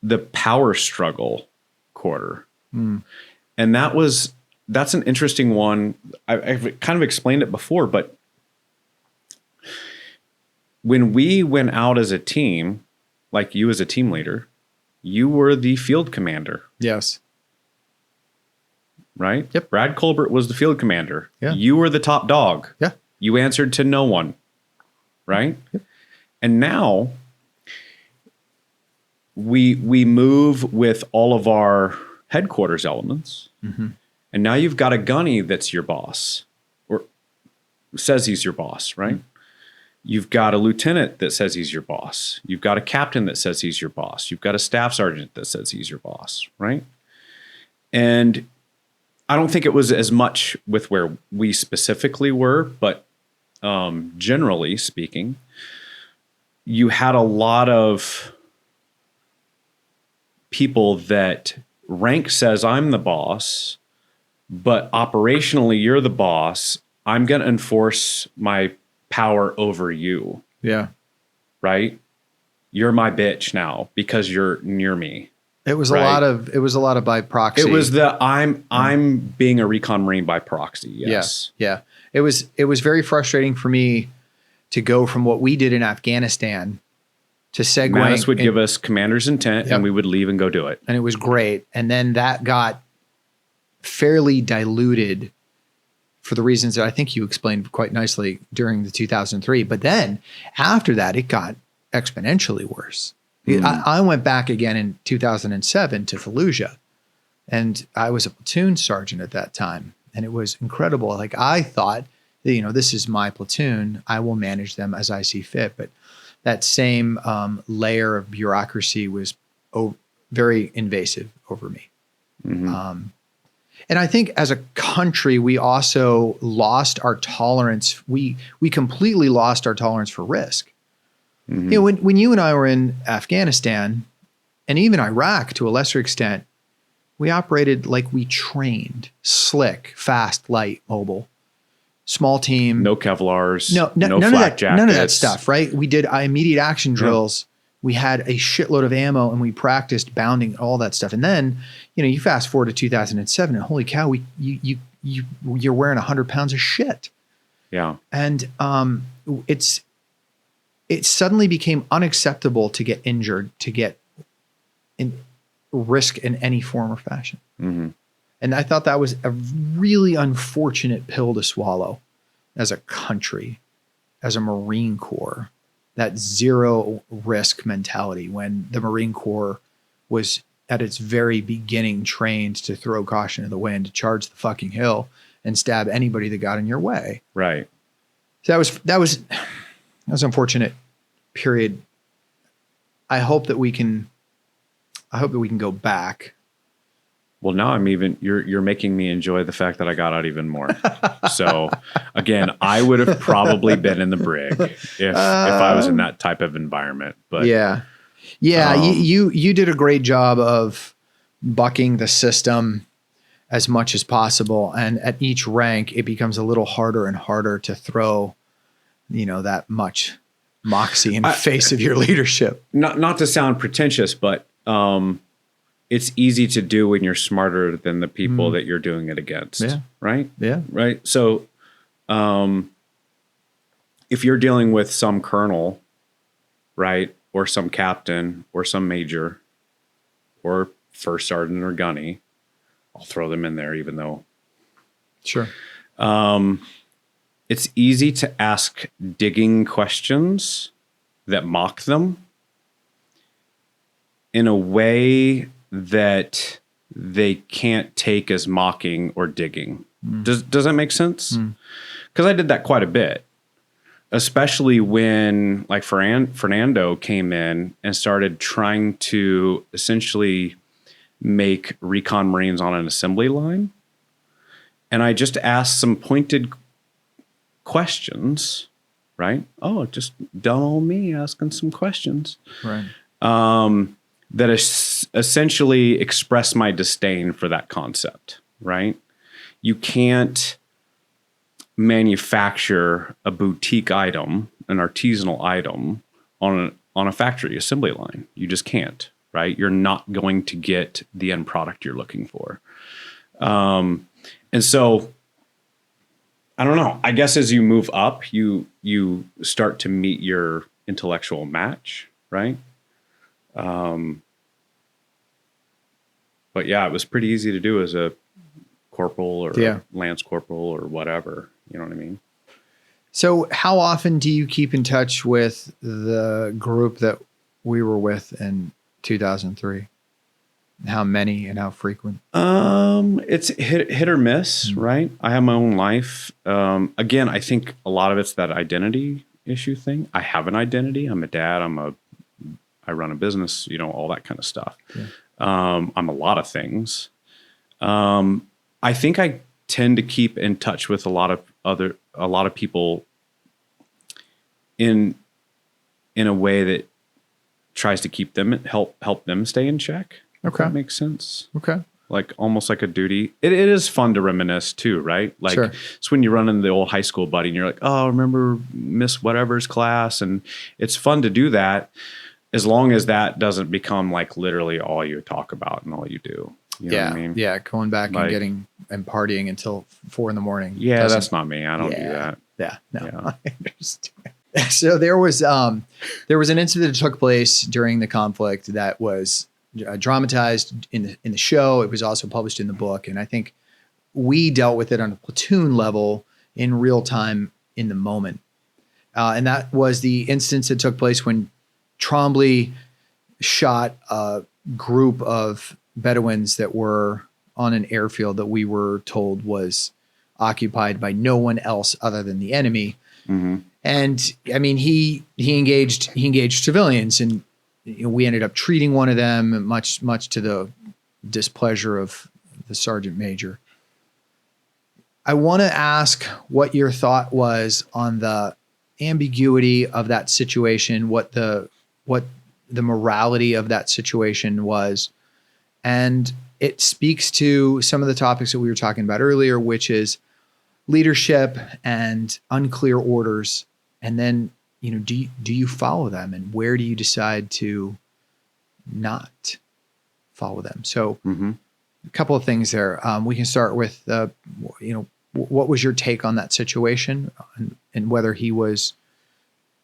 the power struggle quarter. And that's an interesting one. I've kind of explained it before, but when we went out as a team, like you as a team leader, you were the field commander.
Yes.
Right?
Yep.
Brad Colbert was the field commander.
Yeah.
You were the top dog.
Yeah.
You answered to no one. Right?
Yep.
And now we move with all of our headquarters elements. And now you've got a gunny that's your boss, or says he's your boss, right? You've got a lieutenant that says he's your boss. You've got a captain that says he's your boss. You've got a staff sergeant that says he's your boss, right? And I don't think it was as much with where we specifically were, but generally speaking, you had a lot of people that rank says I'm the boss, but operationally you're the boss. I'm going to enforce my power over you.
Yeah.
Right? You're my bitch now because you're near me.
It was
right?
a lot of by proxy.
It was I'm being a recon Marine by proxy. Yes.
Yeah. It was very frustrating for me to go from what we did in Afghanistan to segue.
Mattis would give us commander's intent and we would leave and go do it.
And it was great. And then that got fairly diluted for the reasons that I think you explained quite nicely during the 2003. But then after that, it got exponentially worse. I went back again in 2007 to Fallujah, and I was a platoon sergeant at that time. And it was incredible. Like I thought, this is my platoon. I will manage them as I see fit. But that same layer of bureaucracy was very invasive over me. And I think as a country, we also lost our tolerance. We completely lost our tolerance for risk. When you and I were in Afghanistan and even Iraq to a lesser extent, we operated like we trained: slick, fast, light, mobile, small team.
No Kevlars.
No
flak jackets.
None of that stuff, right? We did immediate action drills. We had a shitload of ammo and we practiced bounding, all that stuff. And then, you fast forward to 2007 and holy cow, you're wearing 100 pounds of shit.
Yeah.
And it suddenly became unacceptable to get injured, to get in risk in any form or fashion. And I thought that was a really unfortunate pill to swallow as a country, as a Marine Corps. That zero risk mentality when the Marine Corps was at its very beginning trained to throw caution to the wind, to charge the fucking hill and stab anybody that got in your way.
Right.
So that was unfortunate period. I hope that we can go back.
Well, now you're making me enjoy the fact that I got out even more. So again, I would have probably been in the brig if I was in that type of environment. But you did a great job of bucking the system as much as possible. And at each rank, it becomes a little harder and harder to throw, that much moxie in the face of your leadership. Not to sound pretentious, but it's easy to do when you're smarter than the people that you're doing it against.
Yeah.
Right?
Yeah.
Right. So if you're dealing with some colonel, right, or some captain or some major or first sergeant or gunny, I'll throw them in there even though.
Sure.
It's easy to ask digging questions that mock them in a way that they can't take as mocking or digging. Does that make sense? Because I did that quite a bit, especially when like Fernando came in and started trying to essentially make recon Marines on an assembly line. And I just asked some pointed questions, right? Oh, just dumb old me asking some questions.
Right.
That essentially express my disdain for that concept, right? You can't manufacture a boutique item, an artisanal item on a factory assembly line. You just can't, right? You're not going to get the end product you're looking for. And so I don't know, I guess as you move up, you start to meet your intellectual match, right? But yeah, it was pretty easy to do as a corporal or lance corporal or whatever. You know what I mean?
So how often do you keep in touch with the group that we were with in 2003? How many and how frequent?
It's hit or miss, right? I have my own life. Again, I think a lot of it's that identity issue thing. I have an identity. I'm a dad. I run a business, all that kind of stuff. Yeah. I'm a lot of things. I think I tend to keep in touch with a lot of people in a way that tries to keep them, help them stay in check.
Okay.
If that makes sense.
Okay.
Like almost like a duty. It is fun to reminisce too, right? Like
sure.
It's when you run into the old high school buddy and you're like, oh, remember Miss Whatever's class? And it's fun to do that as long as that doesn't become like literally all you talk about and all you do. You know what I mean?
Yeah. Going back and partying until 4 a.m.
Yeah, that's not me. I don't do that.
Yeah. No, yeah. I understand. So there was an incident that took place during the conflict that was dramatized in the show. It was also published in the book. And I think we dealt with it on a platoon level in real time in the moment. And that was the instance that took place when Trombley shot a group of Bedouins that were on an airfield that we were told was occupied by no one else other than the enemy. Mm-hmm. And I mean, he engaged civilians, and we ended up treating one of them much to the displeasure of the sergeant major. I want to ask what your thought was on the ambiguity of that situation, what the morality of that situation was. And it speaks to some of the topics that we were talking about earlier, which is leadership and unclear orders. And then, do you follow them, and where do you decide to not follow them? So a couple of things there. We can start with, what was your take on that situation, and whether he was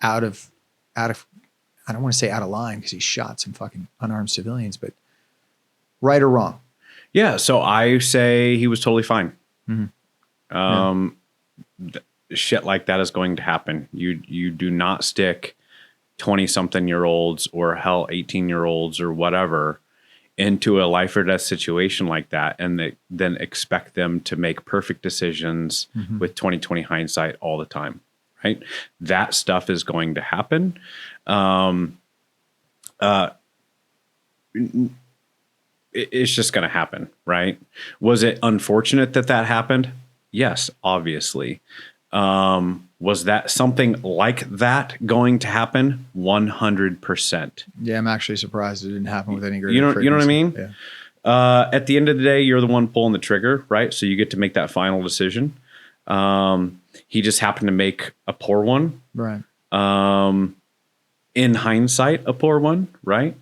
out of, I don't want to say out of line because he shot some fucking unarmed civilians, but right or wrong?
Yeah. So I say he was totally fine. Mm-hmm. Shit like that is going to happen. You do not stick 20-something-year-olds or hell 18-year-olds or whatever into a life or death situation like that, and then expect them to make perfect decisions with 20/20 hindsight all the time, right? That stuff is going to happen. It's just going to happen, right? Was it unfortunate that happened? Yes, obviously. Was that something like that going to happen? 100%.
Yeah, I'm actually surprised it didn't happen with any greater
You know what I mean?
Yeah.
At the end of the day, you're the one pulling the trigger, right? So you get to make that final decision. He just happened to make a poor one.
Right.
In hindsight, a poor one, right?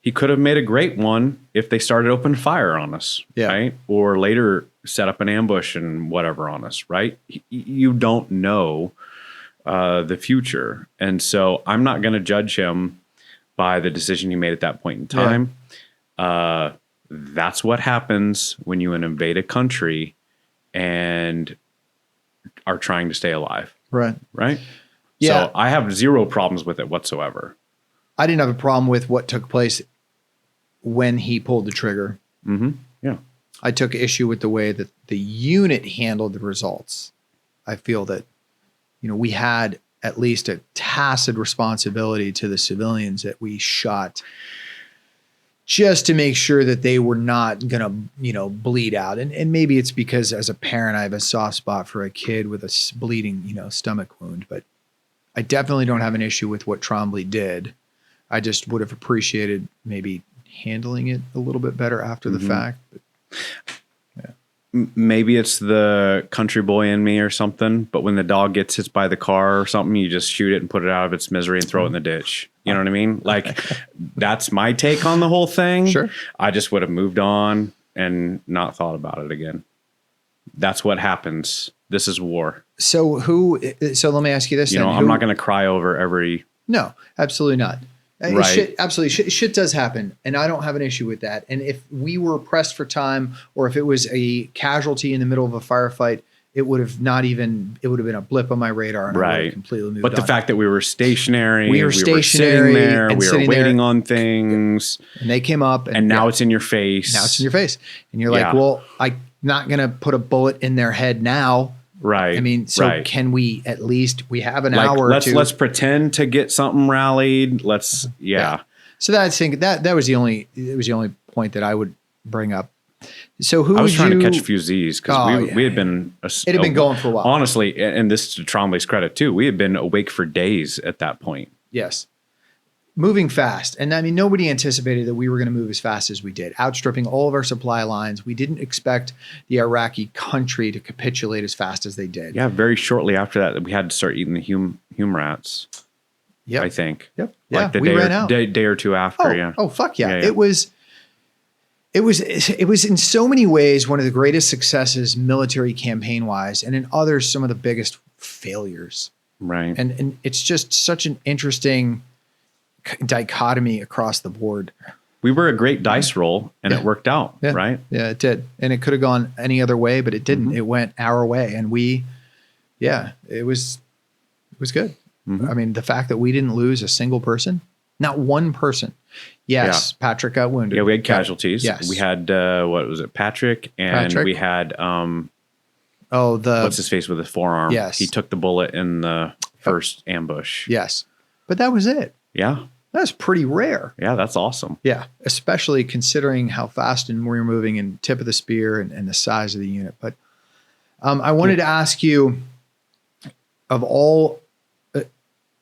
He could have made a great one if they started opening fire on us, right? Or later set up an ambush and whatever on us, right? You don't know the future. And so I'm not going to judge him by the decision he made at that point in time. Yeah. That's what happens when you invade a country and are trying to stay alive.
Right.
Right?
Yeah.
So I have zero problems with it whatsoever.
I didn't have a problem with what took place when he pulled the trigger.
Mm-hmm. Yeah.
I took issue with the way that the unit handled the results. I feel that, we had at least a tacit responsibility to the civilians that we shot just to make sure that they were not going to, bleed out. And maybe it's because as a parent, I have a soft spot for a kid with a bleeding, stomach wound, but I definitely don't have an issue with what Trombley did. I just would have appreciated maybe handling it a little bit better after the fact. But,
maybe it's the country boy in me or something, but when the dog gets hit by the car or something, you just shoot it and put it out of its misery and throw it in the ditch. You know what I mean? Like, that's my take on the whole thing.
Sure.
I just would have moved on and not thought about it again. That's what happens. This is war.
So let me ask you this.
You know, I'm not going to cry over every.
No, absolutely not.
Right.
Shit does happen, and I don't have an issue with that. And if we were pressed for time, or if it was a casualty in the middle of a firefight, it would have been a blip on my radar, and I would have completely moved on.
But the fact that we were stationary,
we were sitting there,
we were waiting on things,
and they came up,
and now it's in your face.
Now it's in your face, and you're like, well, I'm not going to put a bullet in their head now.
Right.
I mean, so can we at least, we have an hour or two.
Let's pretend to get something rallied. So
I think that was the only point that I would bring up. So I
was trying to catch a few Z's because we had been,
it had been going for a while.
Honestly, and this is to Trombley's credit too, we had been awake for days at that point.
Yes. Moving fast. And I mean, nobody anticipated that we were going to move as fast as we did, outstripping all of our supply lines. We didn't expect the Iraqi country to capitulate as fast as they did.
Yeah, very shortly after that, we had to start eating the hume rats.
Yep.
I think.
Yep.
Like
we ran out.
Day or two after,
Oh, fuck yeah. It was in so many ways one of the greatest successes military campaign wise, and in others, some of the biggest failures.
Right.
And it's just such an interesting dichotomy across the board.
We were a great dice roll, and it worked out, right?
Yeah, it did. And it could have gone any other way, but it didn't. Mm-hmm. It went our way, and it was good. Mm-hmm. I mean, the fact that we didn't lose a single person, not one person. Yes, Patrick got wounded.
Yeah, we had casualties.
Yes.
We had, what was it, Patrick? And we had, what's his face with his forearm?
Yes.
He took the bullet in the first ambush.
Yes. But that was it.
Yeah.
That's pretty rare.
Yeah, that's awesome.
Yeah, especially considering how fast and we're moving and tip of the spear and the size of the unit. But I wanted to ask you, of all the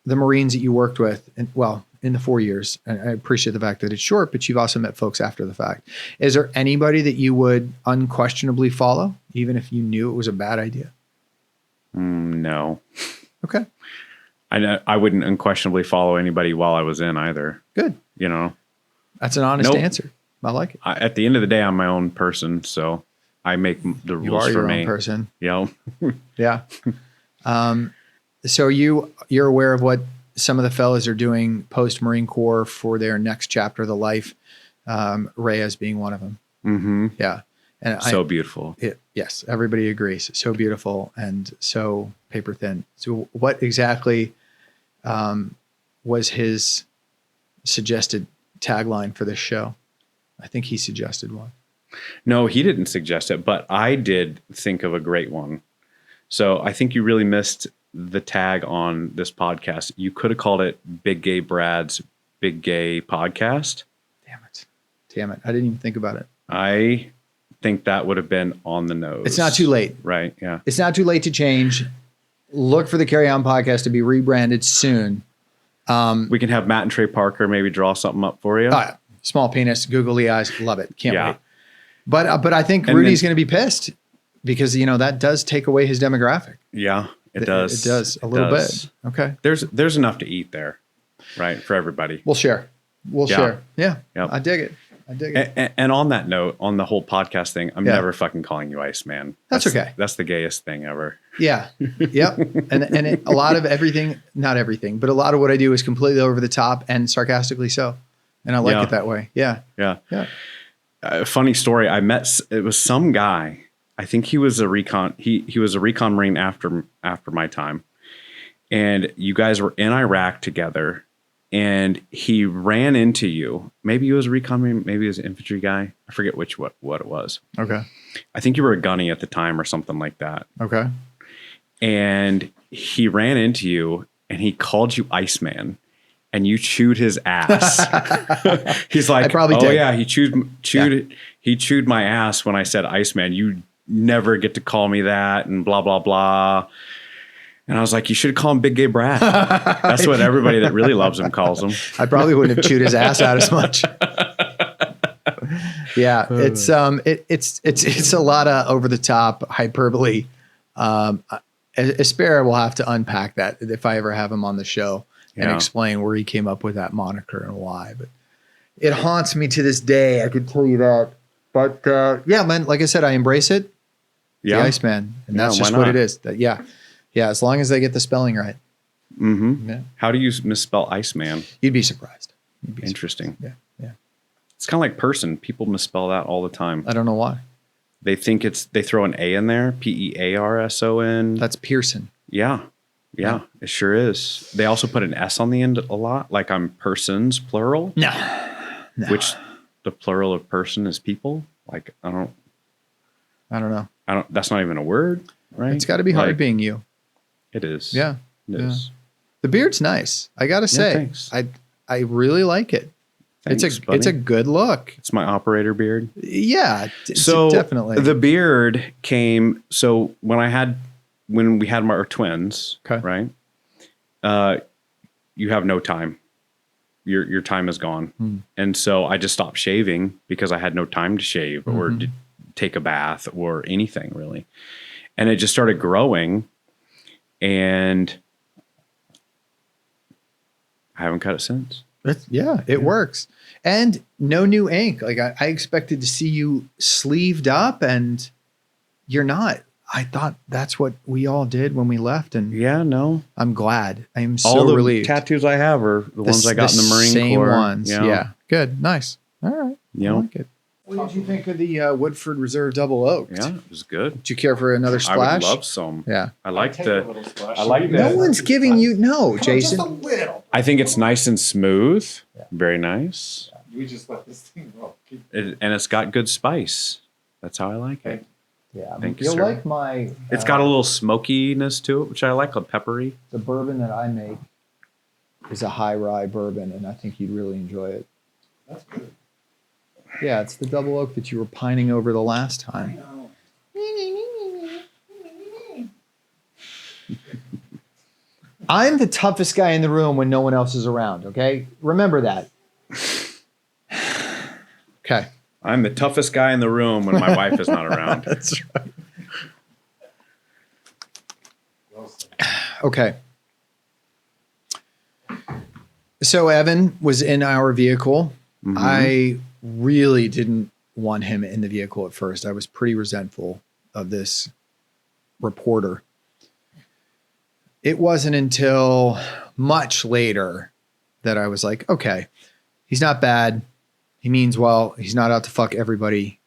Marines that you worked with, in the 4 years, and I appreciate the fact that it's short, but you've also met folks after the fact. Is there anybody that you would unquestionably follow, even if you knew it was a bad idea?
No.
Okay.
I wouldn't unquestionably follow anybody while I was in either.
Good.
You know,
that's an honest answer. I like it.
At the end of the day, I'm my own person, so I make the rules for me.
You are your own person.
Yeah.
Yeah. So you're aware of what some of the fellas are doing post Marine Corps for their next chapter of the life. Reyes being one of them.
Mm-hmm.
Yeah. And
so beautiful.
Yes, everybody agrees. So beautiful and so paper thin. So what exactly was his suggested tagline for this show? I think he suggested one.
No, he didn't suggest it, but I did think of a great one. So I think you really missed the tag on this podcast. You could have called it Big Gay Brad's Big Gay Podcast.
Damn it. I didn't even think about it.
I think that would have been on the nose.
It's not too late.
Right. Yeah.
It's not too late to change. Look for the Carry On Podcast to be rebranded soon.
We can have Matt and Trey Parker maybe draw something up for you.
Small penis, googly eyes. Love it. Can't wait. But I think Rudy's going to be pissed because, that does take away his demographic.
Yeah, it does.
It does a little bit. Okay.
There's enough to eat there, right? For everybody.
We'll share. Share. Yeah.
Yep.
I dig it.
And on that note, on the whole podcast thing, I'm never fucking calling you Iceman.
That's okay.
That's the gayest thing ever.
Yeah. Yep. and a lot of everything, not everything, but a lot of what I do is completely over the top and sarcastically so. And I like it that way. Yeah.
Yeah. Funny story. It was some guy. I think he was a recon. He was a recon Marine after my time. And you guys were in Iraq together. And he ran into you. Maybe he was a recon Marine, maybe he was an infantry guy. I forget what it was.
Okay.
I think you were a gunny at the time or something like that.
Okay.
And he ran into you and he called you Iceman and you chewed his ass. He's like, yeah, he chewed my ass when I said Iceman. You never get to call me that and blah, blah, blah. And I was like, you should call him Big Gay Brad. That's what everybody that really loves him calls him.
I probably wouldn't have chewed his ass out as much. Yeah, it's a lot of over the top hyperbole. Aspera will have to unpack that if I ever have him on the show and explain where he came up with that moniker and why. But it haunts me to this day. I can tell you that. But yeah, man, like I said, I embrace it.
Yeah.
The Iceman, and that's just what it is. Yeah, as long as they get the spelling right.
Mm-hmm.
Yeah.
How do you misspell Iceman?
You'd be surprised.
Interesting.
Yeah.
It's kind of like person. People misspell that all the time.
I don't know why.
They think they throw an A in there, Pearson.
That's Pearson.
Yeah, it sure is. They also put an S on the end a lot, like I'm persons, plural.
No.
Which the plural of person is people. Like, I don't know. That's not even a word, right?
It's got to be hard being you.
It is.
Yeah.
It is.
The beard's nice. I got to say,
thanks.
I really like it.
Thanks,
it's a good look.
It's my operator beard.
Yeah.
So
definitely.
the beard came. So when we had our twins, right? You have no time. Your time is gone. And so I just stopped shaving because I had no time to shave or to take a bath or anything really. And it just started growing, and I haven't cut it since.
It works. And no new ink. Like I expected to see you sleeved up, and you're not. I thought that's what we all did when we left, and
no,
I'm glad. I am
all
so
the
relieved.
tattoos I have are the ones I got in the Marine
same
Corps.
Ones. Yeah. Good. Nice. All right. I like it. What did you think of the Woodford Reserve Double Oaked?
Yeah, it was good.
Did you care for another splash?
I would love some.
Yeah.
I like
No one's giving you Jason.
Just a little.
I think it's nice and smooth.
Yeah.
Very nice.
We just let this thing roll.
And it's got good spice. That's how I like it.
Yeah.
Thank you,
You'll
sir.
like my.
It's got a little smokiness to it, which I like, a peppery.
The bourbon that I make is a high rye bourbon, and I think you'd really enjoy it.
That's good.
Yeah, it's the double oak that you were pining over the last time. I'm the toughest guy in the room when no one else is around, okay? Remember that. Okay.
I'm the toughest guy in the room when my wife is not around.
That's right. Okay. So Evan was in our vehicle.
Mm-hmm.
I really didn't want him in the vehicle at first. I was pretty resentful of this reporter. It wasn't until much later that I was like, okay, he's not bad. He means well. He's not out to fuck everybody.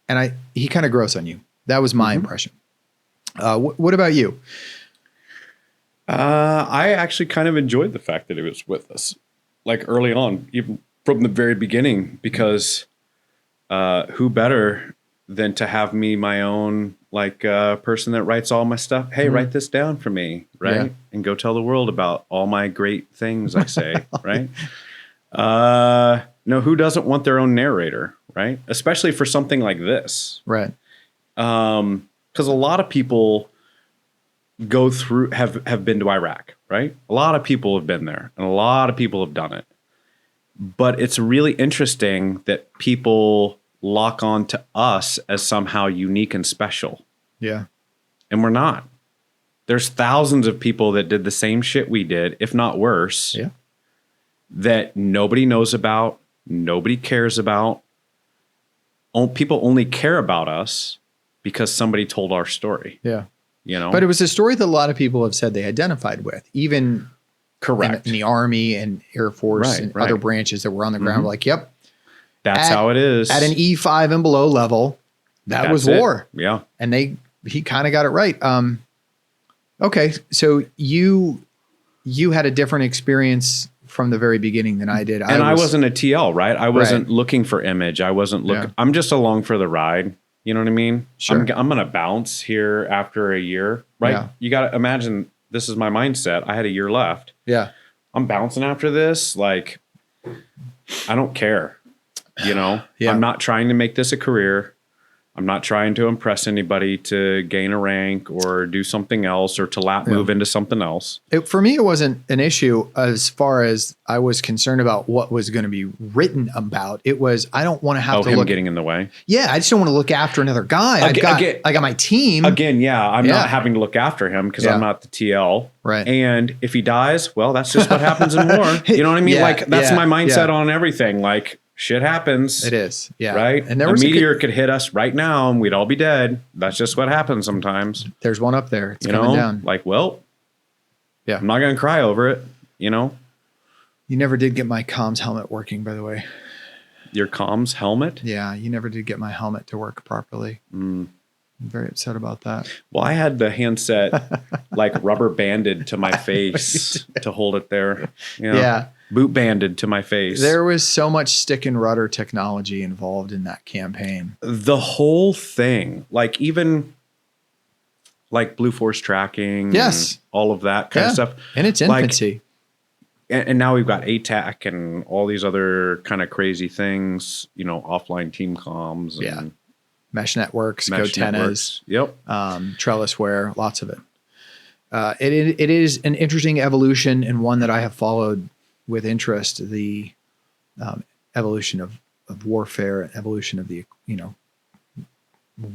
And he kind of grows on you. That was my impression. What about you?
I actually kind of enjoyed the fact that he was with us, like early on, even from the very beginning, because who better than to have me my own person that writes all my stuff. Hey, write this down for me, right?
Yeah.
And go tell the world about all my great things I say, right? No, who doesn't want their own narrator, right? Especially for something like this,
Right.
because a lot of people go through have been to Iraq, right? A lot of people have been there, and a lot of people have done it. But it's really interesting that people lock on to us as somehow unique and special.
Yeah.
And we're not. There's thousands of people that did the same shit we did, if not worse,
Yeah.
that nobody knows about, nobody cares about. People only care about us because somebody told our story.
Yeah.
You know?
But it was a story that a lot of people have said they identified with, even
correct.
in the Army and Air Force and other branches that were on the ground. Like, yep.
That's how it is.
At an E5 and below level, that was
That's
war.
it. Yeah.
And he kind of got it right. Okay. So you had a different experience from the very beginning than I did.
And I wasn't a TL, right? I wasn't looking for image. I wasn't looking.
Yeah.
I'm just along for the ride. You know what I mean?
Sure.
I'm going to bounce here after a year, right?
Yeah.
You got to imagine, this is my mindset. I had a year left.
Yeah.
I'm bouncing after this. Like, I don't care. You know,
Yeah.
I'm not trying to make this a career. I'm not trying to impress anybody to gain a rank or do something else or to move into something else.
For me, it wasn't an issue as far as I was concerned about what was going to be written about. It was, I don't want to have to
him
look
getting in the way.
Yeah, I just don't want to look after another guy. I got my team.
Again, I'm not having to look after him because I'm not the TL.
Right.
And if he dies, well, that's just what happens in war. You know what I mean? That's my mindset on everything. Like, shit happens.
It is. Yeah.
Right?
And there
a
was
meteor could hit us right now and we'd all be dead. That's just what happens sometimes.
There's one up there. It's coming down.
Like, well,
yeah.
I'm not going to cry over it, You
never did get my comms helmet working, by the way.
Your comms helmet?
Yeah, you never did get my helmet to work properly. I'm very upset about that.
Well, I had the handset like rubber banded to my face to hold it there.
Yeah.
Boot banded to my face.
There was so much stick and rudder technology involved in that campaign.
The whole thing, like even like Blue Force tracking,
yes,
and all of that kind of stuff.
In its infancy.
And now we've got ATAC and all these other kind of crazy things, offline team comms. And
mesh networks, GoTennas.
Yep.
Trellisware, lots of it. It is an interesting evolution and one that I have followed with interest, the evolution of warfare, evolution of the,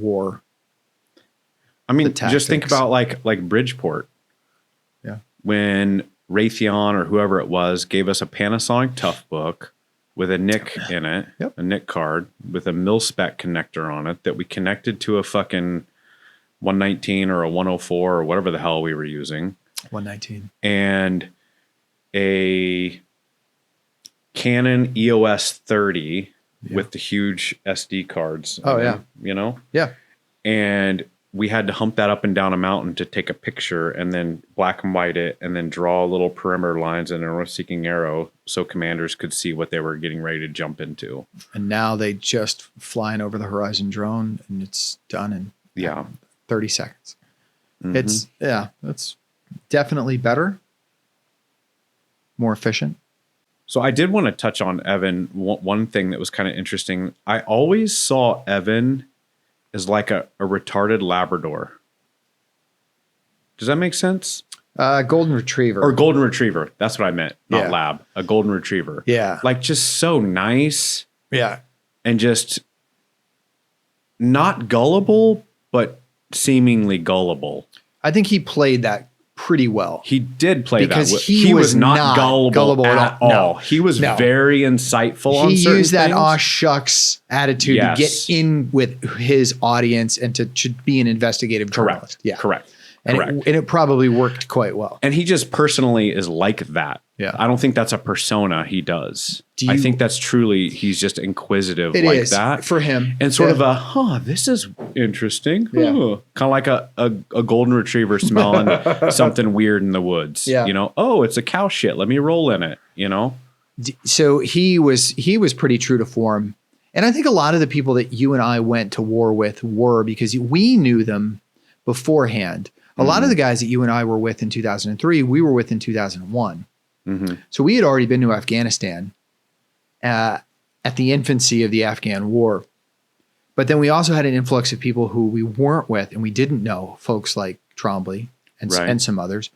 war.
I mean, just think about like Bridgeport.
Yeah.
When Raytheon or whoever it was gave us a Panasonic Tough Book with a NIC in it, a NIC card with a mil-spec connector on it that we connected to a fucking 119 or a 104 or whatever the hell we were using.
119.
And a Canon EOS 30 with the huge SD cards.
Oh, yeah. Yeah.
And we had to hump that up and down a mountain to take a picture and then black and white it and then draw little perimeter lines and a north-seeking arrow so commanders could see what they were getting ready to jump into.
And now they just fly an over the horizon drone and it's done in 30 seconds. Mm-hmm. It's definitely better, more efficient.
So I did want to touch on Evan. One thing that was kind of interesting. I always saw Evan as like a retarded Labrador. Does that make sense?
Golden Retriever.
Or Golden Retriever. That's what I meant. Not
Yeah.
lab. A Golden Retriever.
Yeah.
Like just so nice.
Yeah.
And just not gullible, but seemingly gullible.
I think he played that pretty well.
He did play
because
that.
He was not gullible
at all.
No.
He was very insightful on certain things.
He used that aw shucks attitude to get in with his audience and to be an investigative journalist. Yeah.
Correct.
And it probably worked quite well.
And he just personally is like that.
Yeah.
I don't think that's a persona he does. I think that's truly, he's just inquisitive like
is
that.
For him.
And sort of this is interesting.
Yeah.
Kind of like a golden retriever smelling something weird in the woods.
Yeah.
It's a cow shit. Let me roll in it,
So he was pretty true to form. And I think a lot of the people that you and I went to war with were because we knew them beforehand. A lot of the guys that you and I were with in 2003, we were with in 2001.
Mm-hmm.
So we had already been to Afghanistan at the infancy of the Afghan war. But then we also had an influx of people who we weren't with and we didn't know, folks like Trombley and some others.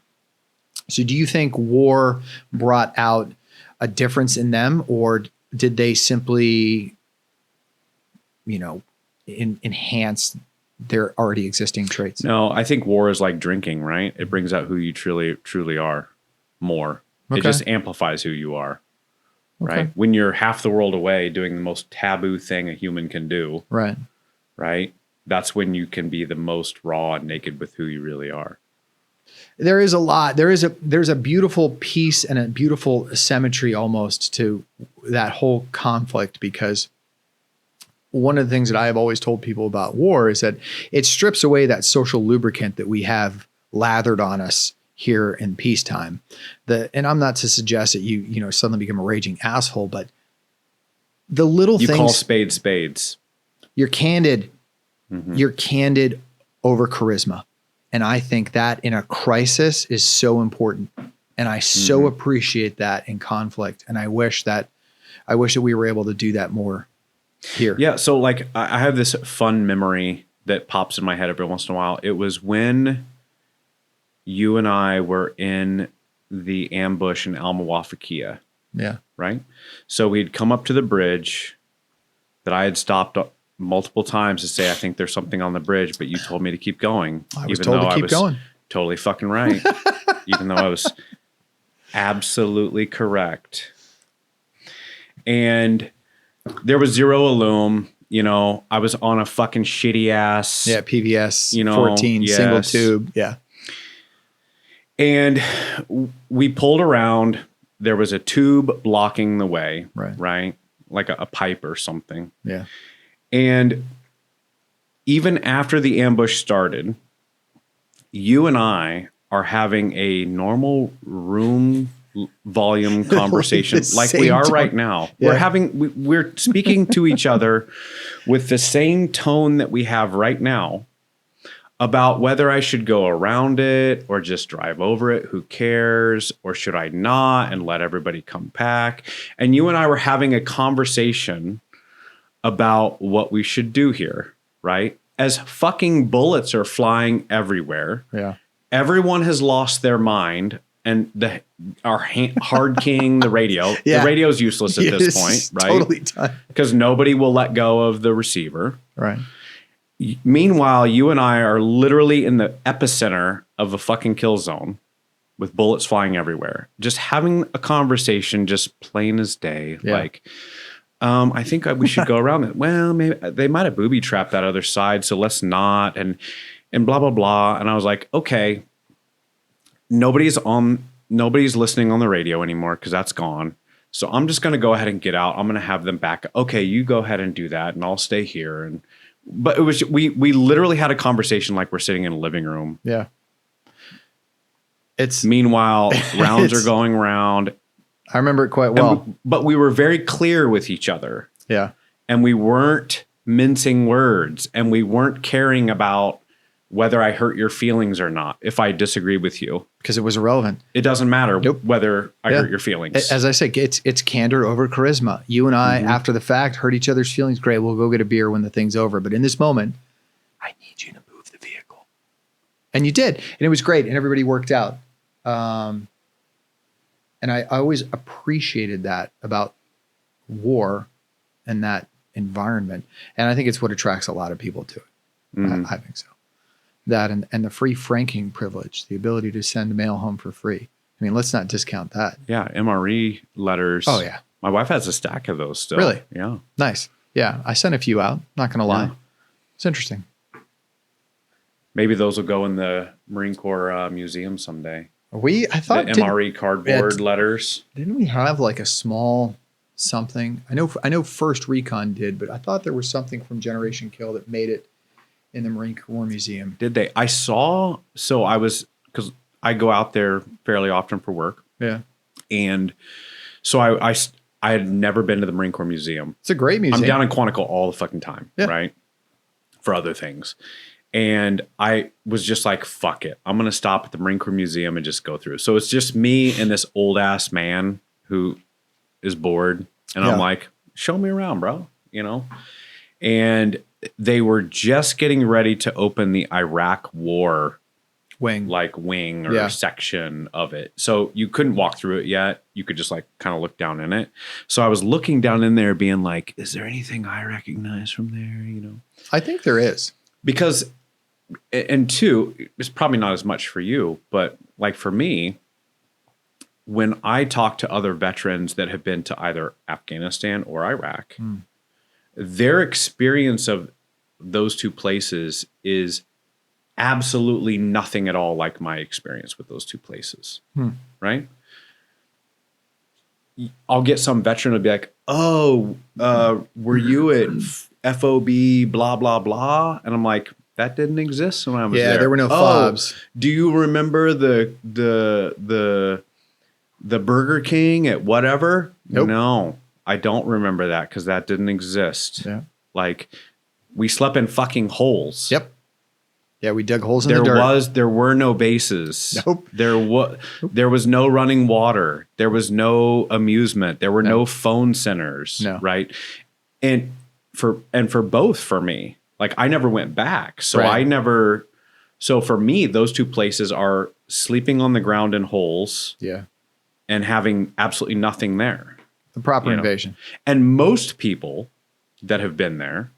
So do you think war brought out a difference in them, or did they simply, enhance their already existing traits?
No, I think war is like drinking, right? It brings out who you truly are more.
Okay.
It just amplifies who you are, right?
Okay.
When you're half the world away doing the most taboo thing a human can do, right? That's when you can be the most raw and naked with who you really are.
There is a lot. There's a beautiful piece and a beautiful symmetry almost to that whole conflict, because one of the things that I have always told people about war is that it strips away that social lubricant that we have lathered on us here in peacetime. And I'm not to suggest that you suddenly become a raging asshole, but the little things.
You call spades.
You're candid.
Mm-hmm.
You're candid over charisma. And I think that in a crisis is so important. And I so appreciate that in conflict. And I wish that we were able to do that more here?
Yeah. So like I have this fun memory that pops in my head every once in a while. It was when you and I were in the ambush in Al-Muwafaqiya,
Yeah.
right? So we'd come up to the bridge that I had stopped multiple times to say, I think there's something on the bridge, but you told me to keep going.
I was told to keep going.
Totally fucking right. Even though I was absolutely correct. And there was zero illume. You know, I was on a fucking shitty ass.
Yeah, PVS, 14,
yes.
single tube. Yeah.
And we pulled around. There was a tube blocking the way, right? Like a pipe or something.
Yeah.
And even after the ambush started, you and I are having a normal room volume conversation like we are right now.
Yeah.
We're speaking to each other with the same tone that we have right now about whether I should go around it or just drive over it. Who cares? Or should I not and let everybody come back? And you and I were having a conversation about what we should do here, right? As fucking bullets are flying everywhere.
Yeah.
Everyone has lost their mind, and our hard keying the radio.
Yeah.
The radio's useless at this point, right?
Totally done.
Because nobody will let go of the receiver.
Right.
Meanwhile, you and I are literally in the epicenter of a fucking kill zone with bullets flying everywhere. Just having a conversation, just plain as day.
Yeah.
Like, I think we should go around it. Well, maybe they might have booby trapped that other side, so let's not. And blah, blah, blah. And I was like, okay, nobody's listening on the radio anymore because that's gone. So I'm just going to go ahead and get out. I'm going to have them back. Okay, you go ahead and do that, and I'll stay here. But it was we literally had a conversation like we're sitting in a living room.
Yeah.
Meanwhile, rounds are going round.
I remember it quite well.
But we were very clear with each other.
Yeah.
And we weren't mincing words, and we weren't caring about whether I hurt your feelings or not if I disagree with you.
Because it was irrelevant.
It doesn't matter whether I hurt your feelings.
As I say, it's candor over charisma. You and I, after the fact, hurt each other's feelings. Great, we'll go get a beer when the thing's over. But in this moment, I need you to move the vehicle. And you did. And it was great. And everybody worked out. And I always appreciated that about war and that environment. And I think it's what attracts a lot of people to it. I think so. That and the free franking privilege, the ability to send mail home for free. I mean, let's not discount that.
Yeah, MRE letters.
Oh, yeah.
My wife has a stack of those still.
Really?
Yeah.
Nice. Yeah, I sent a few out. Not going to lie. It's interesting.
Maybe those will go in the Marine Corps Museum someday.
I thought
the MRE cardboard letters.
Didn't we have like a small something? I know First Recon did, but I thought there was something from Generation Kill that made it in the Marine Corps Museum.
Did they? I saw, because I go out there fairly often for work.
Yeah.
And so I had never been to the Marine Corps Museum.
It's a great museum.
I'm down in Quantico all the fucking time, right? For other things. And I was just like, fuck it. I'm going to stop at the Marine Corps Museum and just go through. So it's just me and this old ass man who is bored. And I'm like, show me around, bro. You know? And they were just getting ready to open the Iraq War wing or section of it. So you couldn't walk through it yet. You could just like kind of look down in it. So I was looking down in there being like, is there anything I recognize from there? You know,
I think there is.
Because, and two, it's probably not as much for you, but like for me, when I talk to other veterans that have been to either Afghanistan or Iraq, their experience of those two places is absolutely nothing at all like my experience with those two places. Right? I'll get some veteran to be like, oh, were you at FOB blah, blah, blah? And I'm like, that didn't exist when I was there.
Yeah, there were no fobs.
Do you remember the Burger King at whatever?
Nope.
No, I don't remember that because that didn't exist.
Yeah.
Like, we slept in fucking holes.
Yep. Yeah, we dug holes in the dirt.
There were no bases.
Nope.
There was no running water. There was no amusement. There were no phone centers.
No.
Right. And for both for me. Like I never went back. So
Right.
so for me, those two places are sleeping on the ground in holes
Yeah.
and having absolutely nothing there.
The proper
You know.
invasion.
And most people that have been there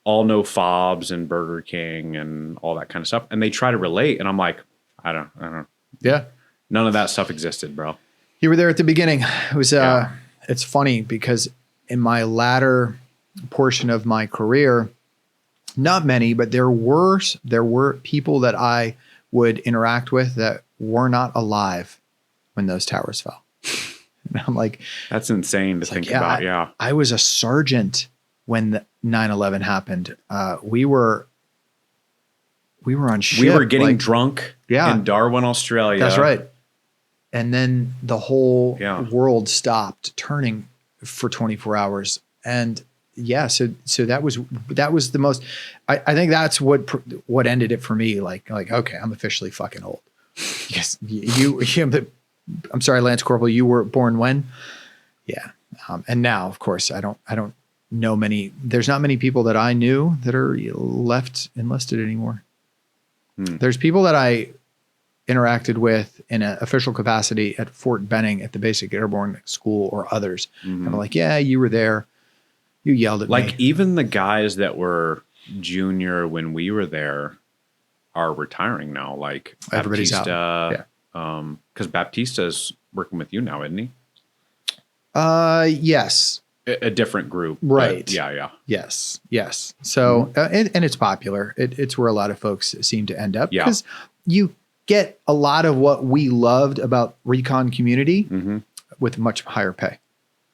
all know Fobs and Burger King and all that kind of stuff. And they try to relate. And I'm like, I don't,
Yeah.
none of that stuff existed, bro.
You were there at the beginning. It was,
Yeah.
it's funny because in my latter portion of my career, not many, but there were people that I would interact with that were not alive when those towers fell. And I'm like,
That's insane to think about. Yeah.
I was a sergeant when the 9/11 happened. We were on ship.
We were getting
like,
drunk
Yeah.
in Darwin, Australia.
That's right. And then the whole
Yeah.
world stopped turning for 24 hours. And yeah, so that was the most, I think that's what ended it for me. Like, okay, I'm officially fucking old. Yes. I'm sorry, Lance Corporal, you were born when? Yeah. And now, of course, I don't know many, there's not many people that I knew that are left enlisted anymore. There's people that I interacted with in an official capacity at Fort Benning at the Basic Airborne School or others. And I'm like, yeah, you were there. You yelled at me.
Like even the guys that were junior when we were there are retiring now. Like
Everybody's out.
Baptista, because Baptista's working with you now, isn't he?
Yes.
A different group.
Right.
But yeah.
Yes. So, and it's popular. It's where a lot of folks seem to end up
Yeah.
because you get a lot of what we loved about recon community with much higher pay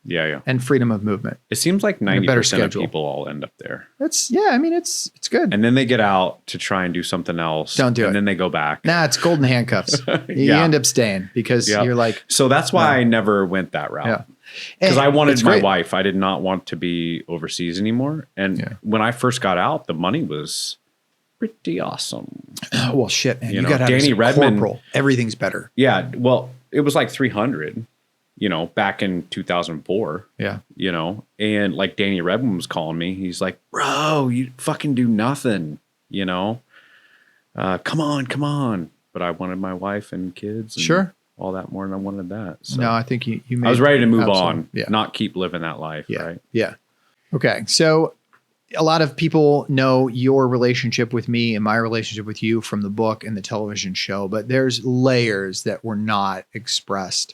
Yeah.
and freedom of movement.
It seems like
a better
90% of
schedule.
people all end up there.
It's good.
And then they get out to try and do something else.
Don't do it.
And then they go back.
Nah, it's golden handcuffs. You
Yeah.
end up staying because
Yeah.
you're like,
So that's why I never went that route.
yeah.
Because
And
I wanted
it's
my
great.
wife. I did not want to be overseas anymore. And when I first got out, the money was pretty awesome.
Well, shit, man.
You
You,
know,
got out
Danny
as a
Redmond-
corporal. Everything's better.
Yeah. Well, it was like 300, back in 2004,
Yeah.
and like Danny Redmond was calling me. He's like, bro, you fucking do nothing, come on. But I wanted my wife and kids and
Sure.
all that more than I wanted that. So
No, I think you made
I was ready to move
absolutely.
on,
Yeah.
not keep living that life.
Yeah.
Right.
Yeah. Okay. So a lot of people know your relationship with me and my relationship with you from the book and the television show, but there's layers that were not expressed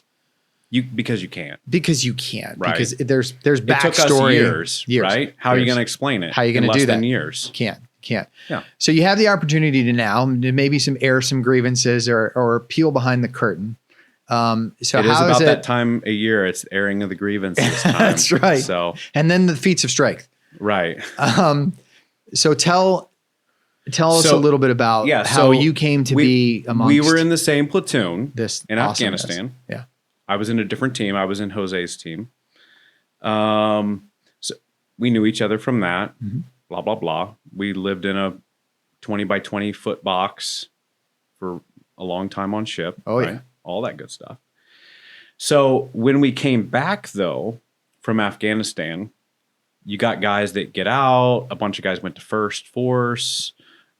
Because you can't.
because you can't.
Right.
Because there's
It took us
backstory.
years, right? How are you going to explain it?
How are you
in
going to
less
do
than
that?
years.
Can't.
Yeah.
So you have the opportunity to now maybe air some grievances or peel behind the curtain. So
It is
how
about
is
that
it?
time a year. It's the airing of the grievances time.
That's right.
So,
And then the feats of strength.
right.
So tell us a little bit about how you came to be amongst.
We were in the same platoon
this
in
awesomeness.
Afghanistan.
Yeah.
I was in a different team. I was in Jose's team. So we knew each other from that. Blah, blah, blah. We lived in a 20 by 20 foot box for a long time on ship.
Oh, yeah.
All that good stuff. So when we came back, though, from Afghanistan, you got guys that get out. A bunch of guys went to First Force.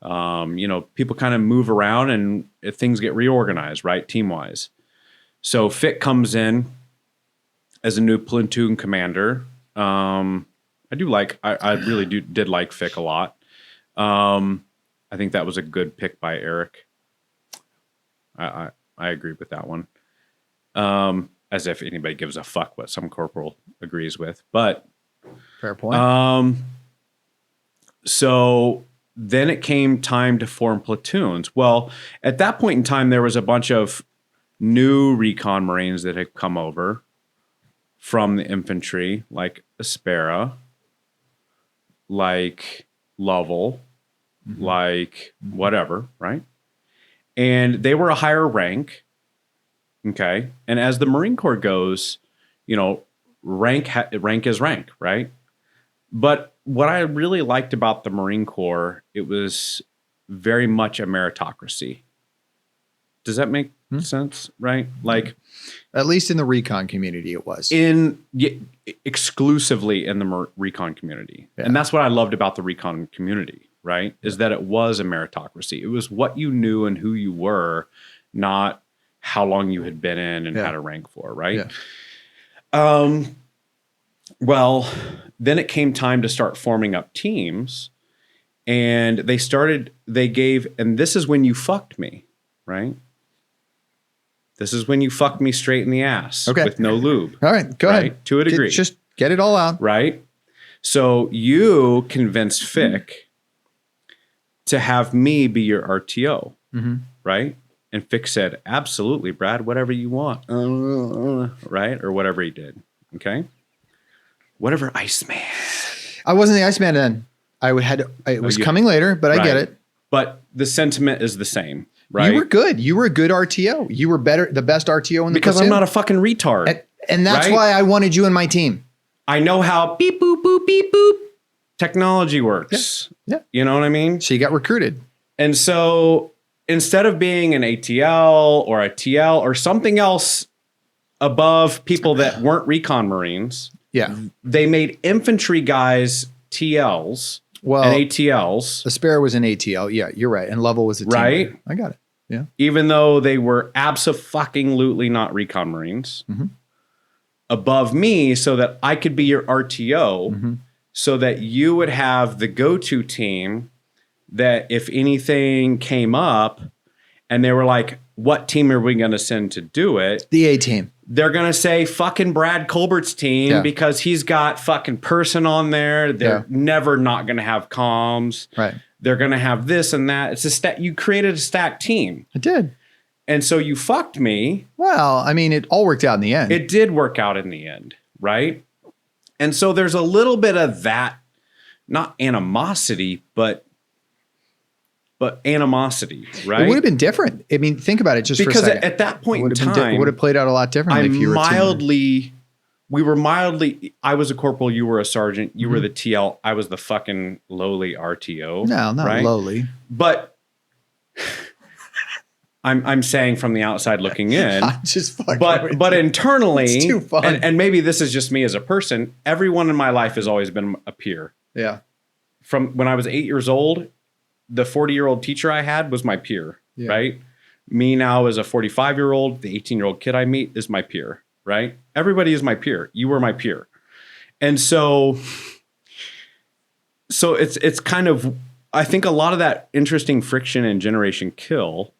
People kind of move around and things get reorganized, right? Team-wise. So Fick comes in as a new platoon commander. I really did like Fick a lot. I think that was a good pick by Eric. I agree with that one. As if anybody gives a fuck what some corporal agrees with, but
Fair point.
so then it came time to form platoons. Well, at that point in time, there was a bunch of new recon Marines that had come over from the infantry, like Aspera, like Lovell, like whatever, right? And they were a higher rank. Okay. And as the Marine Corps goes, rank is rank, right? But what I really liked about the Marine Corps, it was very much a meritocracy. Does that make sense, right? Like
At least in the recon community, it was.
Exclusively in the recon community.
Yeah.
And that's what I loved about the recon community, right? Is that it was a meritocracy. It was what you knew and who you were, not how long you had been in and had a rank for, right?
Yeah.
Well, then it came time to start forming up teams, and and this is when you fucked me, right? This is when you fucked me straight in the ass with no lube.
All right, go ahead.
To a degree.
Just get it all out.
Right? So you convinced Fick to have me be your RTO, right? And Fick said, absolutely, Brad, whatever you want. Right? Or whatever he did. Okay? Whatever Iceman.
I wasn't the Iceman then. It was coming later, but I get it.
But the sentiment is the same, right?
You were good. You were a good RTO. You were the best RTO in the
because
platoon.
I'm not a fucking retard.
And that's why I wanted you in my team.
I know how beep, boop, boop, beep, boop technology works.
Yeah.
You know what I mean?
So you got recruited.
And so instead of being an ATL or a TL or something else above people that weren't recon Marines, they made infantry guys TLs and ATLs.
Aspera was an ATL. Yeah, you're right. And Level was a team.
Right.
Leader. I got it. Yeah.
Even though they were abso-fucking-lutely not recon Marines. Above me so that I could be your RTO so that you would have the go-to team that if anything came up and they were like, what team are we going to send to do it?
The A team.
They're going to say fucking Brad Colbert's team because he's got fucking person on there. They're never not going to have comms.
Right.
They're going to have this and that. It's you created a stacked team.
I did.
And so you fucked me.
Well, I mean, it all worked out in the end.
It did work out in the end, right? And so there's a little bit of that, not animosity, but animosity, right?
It would have been different. I mean, think about it just
because
for a second.
At that point in time,
it would have played out a lot differently if you were
I was a corporal, you were a sergeant, you were the TL, I was the fucking lowly RTO.
No, not lowly.
But I'm saying from the outside looking in.
I'm just fucking
but internally,
it's too fun.
And maybe this is just me as a person, everyone in my life has always been a peer.
Yeah.
From when I was 8 years old, the 40-year-old teacher I had was my peer, right? Me now as a 45-year-old, the 18-year-old kid I meet is my peer, right? Everybody is my peer. You were my peer. And so it's kind of, I think a lot of that interesting friction in Generation Kill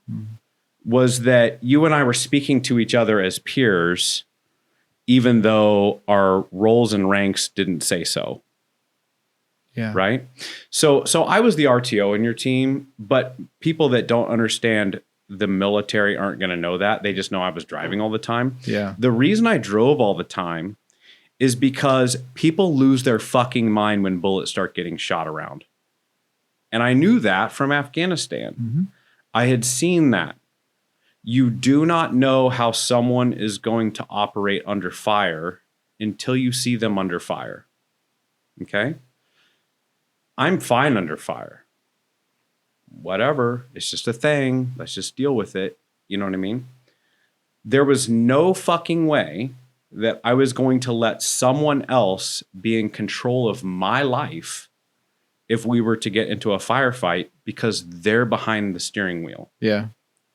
was that you and I were speaking to each other as peers, even though our roles and ranks didn't say so.
Yeah.
Right. So I was the RTO in your team, but people that don't understand the military aren't going to know that. They just know I was driving all the time.
Yeah.
The reason I drove all the time is because people lose their fucking mind when bullets start getting shot around. And I knew that from Afghanistan. I had seen that. You do not know how someone is going to operate under fire until you see them under fire. Okay? I'm fine under fire. Whatever. It's just a thing. Let's just deal with it. You know what I mean? There was no fucking way that I was going to let someone else be in control of my life if we were to get into a firefight because they're behind the steering wheel.
Yeah.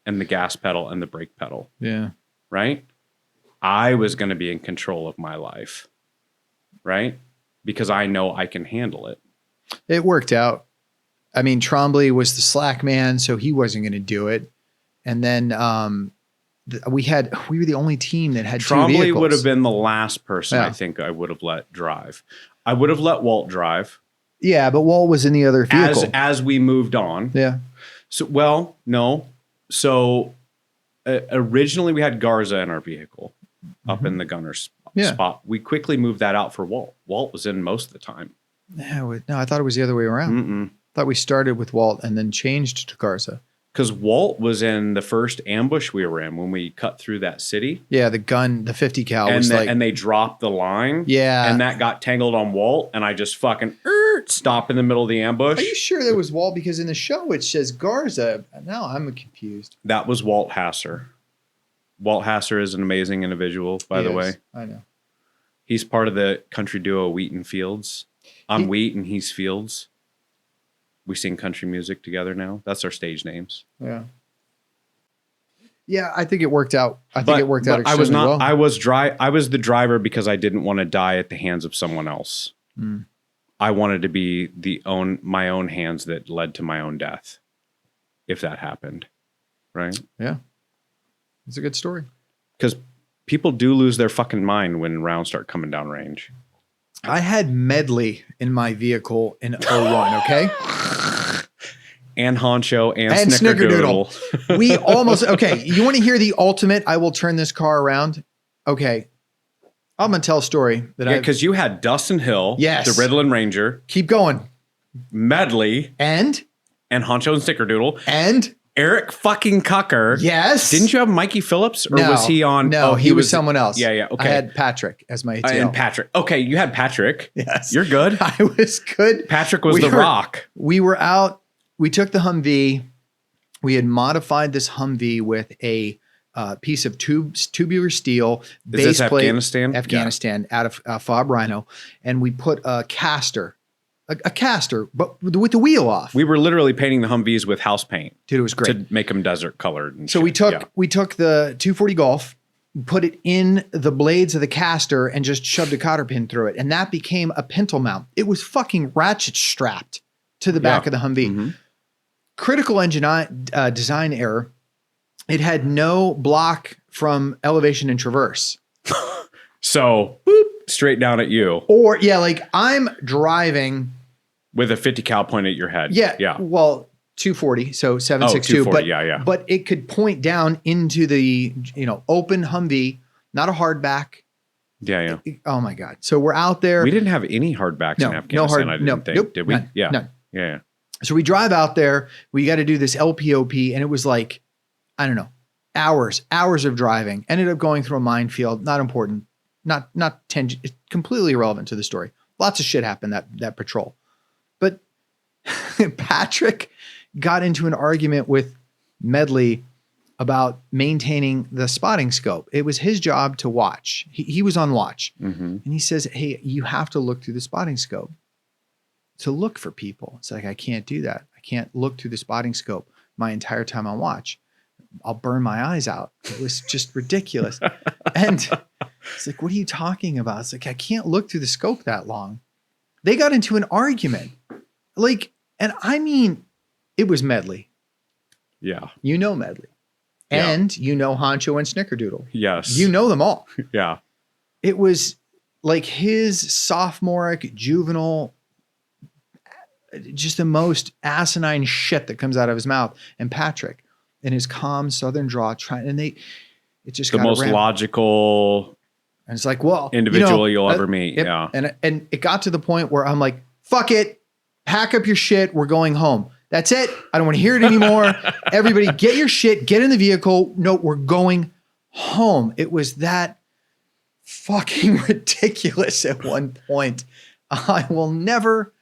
And the gas pedal and the brake pedal.
Yeah.
Right? I was going to be in control of my life. Right? Because I know I can handle it.
It worked out. I mean, Trombley was the slack man, so he wasn't going to do it. And then we were the only team that had
Trombley
two vehicles.
would have been the last person I think I would have let drive. I would have let Walt drive.
Yeah, but Walt was in the other vehicle.
As we moved on.
Yeah.
So, no. So originally we had Garza in our vehicle up in the gunner's spot. We quickly moved that out for Walt. Walt was in most of the time.
No, I thought it was the other way around. I thought we started with Walt and then changed to Garza.
Because Walt was in the first ambush we were in when we cut through that city.
Yeah, the 50 cal was
and they dropped the line.
Yeah.
And that got tangled on Walt, and I just fucking stop in the middle of the ambush.
Are you sure that was Walt? Because in the show it says Garza. Now I'm confused.
That was Walt Hasser. Walt Hasser is an amazing individual, by the way.
I know.
He's part of the country duo Wheat and Fields. I'm Wheat and he's Fields. We sing country music together now. That's our stage names.
Yeah. Yeah, I think it worked out. I think it worked out extremely
I was not.
well.
I was the driver because I didn't want to die at the hands of someone else. I wanted to be my own hands that led to my own death, if that happened. Right?
Yeah. It's a good story.
Because people do lose their fucking mind when rounds start coming down range.
I had medley in my vehicle in 01, okay?
And Honcho and
Snickerdoodle. We almost, okay, you want to hear the ultimate, I will turn this car around? Okay. I'm going to tell a story that
because you had Dustin Hill,
yes,
the Riddlin' Ranger.
Keep going.
Medley.
And
Honcho and Snickerdoodle.
And
Eric fucking Cucker.
Yes.
Didn't you have Mikey Phillips? Or
no,
was he on?
No, he was someone else.
Yeah. Okay.
I had Patrick as my ATL.
And Patrick. Okay, you had Patrick.
Yes.
You're good.
I was good.
Patrick was the Rock.
We were out. We took the Humvee. We had modified this Humvee with a piece of tubular steel.
Is this Afghanistan?
Afghanistan, out of Fob Rhino. And we put a caster, but with the wheel off.
We were literally painting the Humvees with house paint.
Dude, it was great.
To make them desert colored. And
so
shit.
we took the 240 Golf, put it in the blades of the caster and just shoved a cotter pin through it. And that became a pintle mount. It was fucking ratchet strapped to the back of the Humvee. Mm-hmm. Critical engine design error. It had no block from elevation and traverse.
So boop, straight down at you.
Or like I'm driving
with a 50 cal point at your head.
Yeah. Well, 240, so 762. But but it could point down into the open Humvee, not a hardback.
Yeah.
Oh my God. So we're out there.
We didn't have any hardbacks in Afghanistan. I didn't think.
Nope,
did we?
None,
yeah.
None.
Yeah.
So we drive out there. We got to do this LPOP, and it was like, I don't know, hours of driving. Ended up going through a minefield. Not important. Not it's completely irrelevant to the story. Lots of shit happened that patrol. But Patrick got into an argument with Medley about maintaining the spotting scope. It was his job to watch. He was on watch. Mm-hmm. And he says, hey, you have to look through the spotting scope to look for people. It's like, I can't do that. I can't look through the spotting scope my entire time on watch. I'll burn my eyes out. It was just ridiculous. And it's like, what are you talking about? It's like, I can't look through the scope that long. They got into an argument. And I mean, it was Medley.
Yeah.
You know Medley.
Yeah.
And you know Honcho and Snickerdoodle.
Yes.
You know them all.
Yeah.
It was like his sophomoric, juvenile, just the most asinine shit that comes out of his mouth. And Patrick in his calm Southern draw, it just
the most logical.
And it's like, well,
individual you'll ever meet. Yeah.
And it got to the point where I'm like, fuck it, pack up your shit. We're going home. That's it. I don't want to hear it anymore. Everybody get your shit, get in the vehicle. No, we're going home. It was that fucking ridiculous at one point. I'll never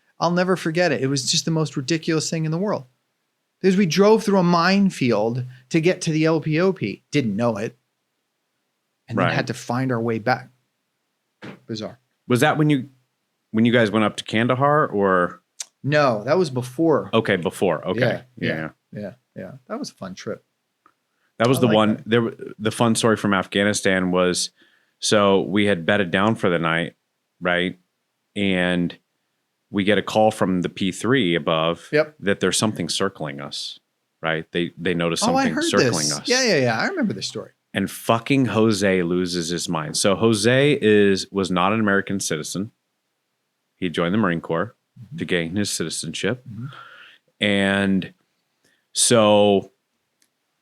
forget it. It was just the most ridiculous thing in the world. Because we drove through a minefield to get to the LPOP. Didn't know it. And then had to find our way back. Bizarre.
Was that when you guys went up to Kandahar or?
No, that was before.
Okay, before. Okay. Yeah.
That was a fun trip.
That was the one. The fun story from Afghanistan was, so we had bedded down for the night, right? And we get a call from the P3 above that there's something circling us, right? They notice something circling us.
Yeah. I remember this story.
And fucking Jose loses his mind. So Jose was not an American citizen. He joined the Marine Corps to gain his citizenship. Mm-hmm. And so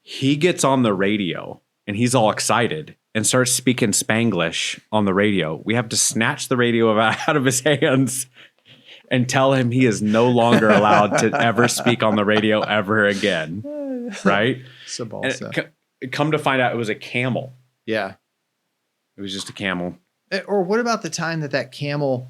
he gets on the radio and he's all excited and starts speaking Spanglish on the radio. We have to snatch the radio out of his hands and tell him he is no longer allowed to ever speak on the radio ever again. Right? Come to find out it was a camel.
Yeah.
It was just a camel.
Or what about the time that camel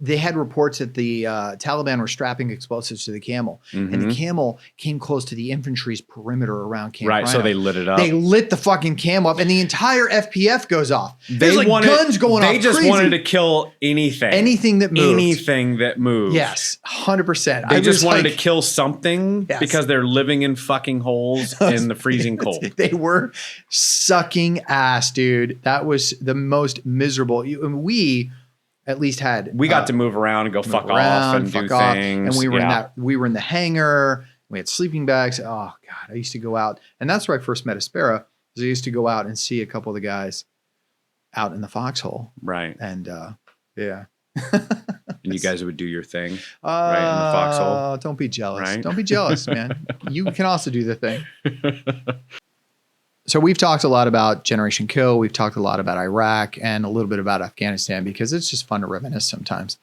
they had reports that the Taliban were strapping explosives to the camel, and the camel came close to the infantry's perimeter around Camp
Right, so
Rhino.
they lit it up.
They lit the fucking camel up, and the entire FPF goes off.
There's
like guns going off.
They just
crazy.
wanted to kill anything.
Anything that moved.
Anything that moved.
Yes, 100%.
They just wanted to kill something
Yes.
because they're living in fucking holes in the freezing cold.
They were sucking ass, dude. That was the most miserable. We at least had
We got to move around and go fuck off and do things.
and we were in the hangar. We had sleeping bags. Oh God, I used to go out, and that's where I first met Aspera. I used to go out and see a couple of the guys out in the foxhole,
Right.
and yeah.
And you guys would do your thing right in the foxhole.
Don't be jealous.
Right?
Don't be jealous, man. You can also do the thing. So we've talked a lot about Generation Kill. We've talked a lot about Iraq and a little bit about Afghanistan because it's just fun to reminisce sometimes.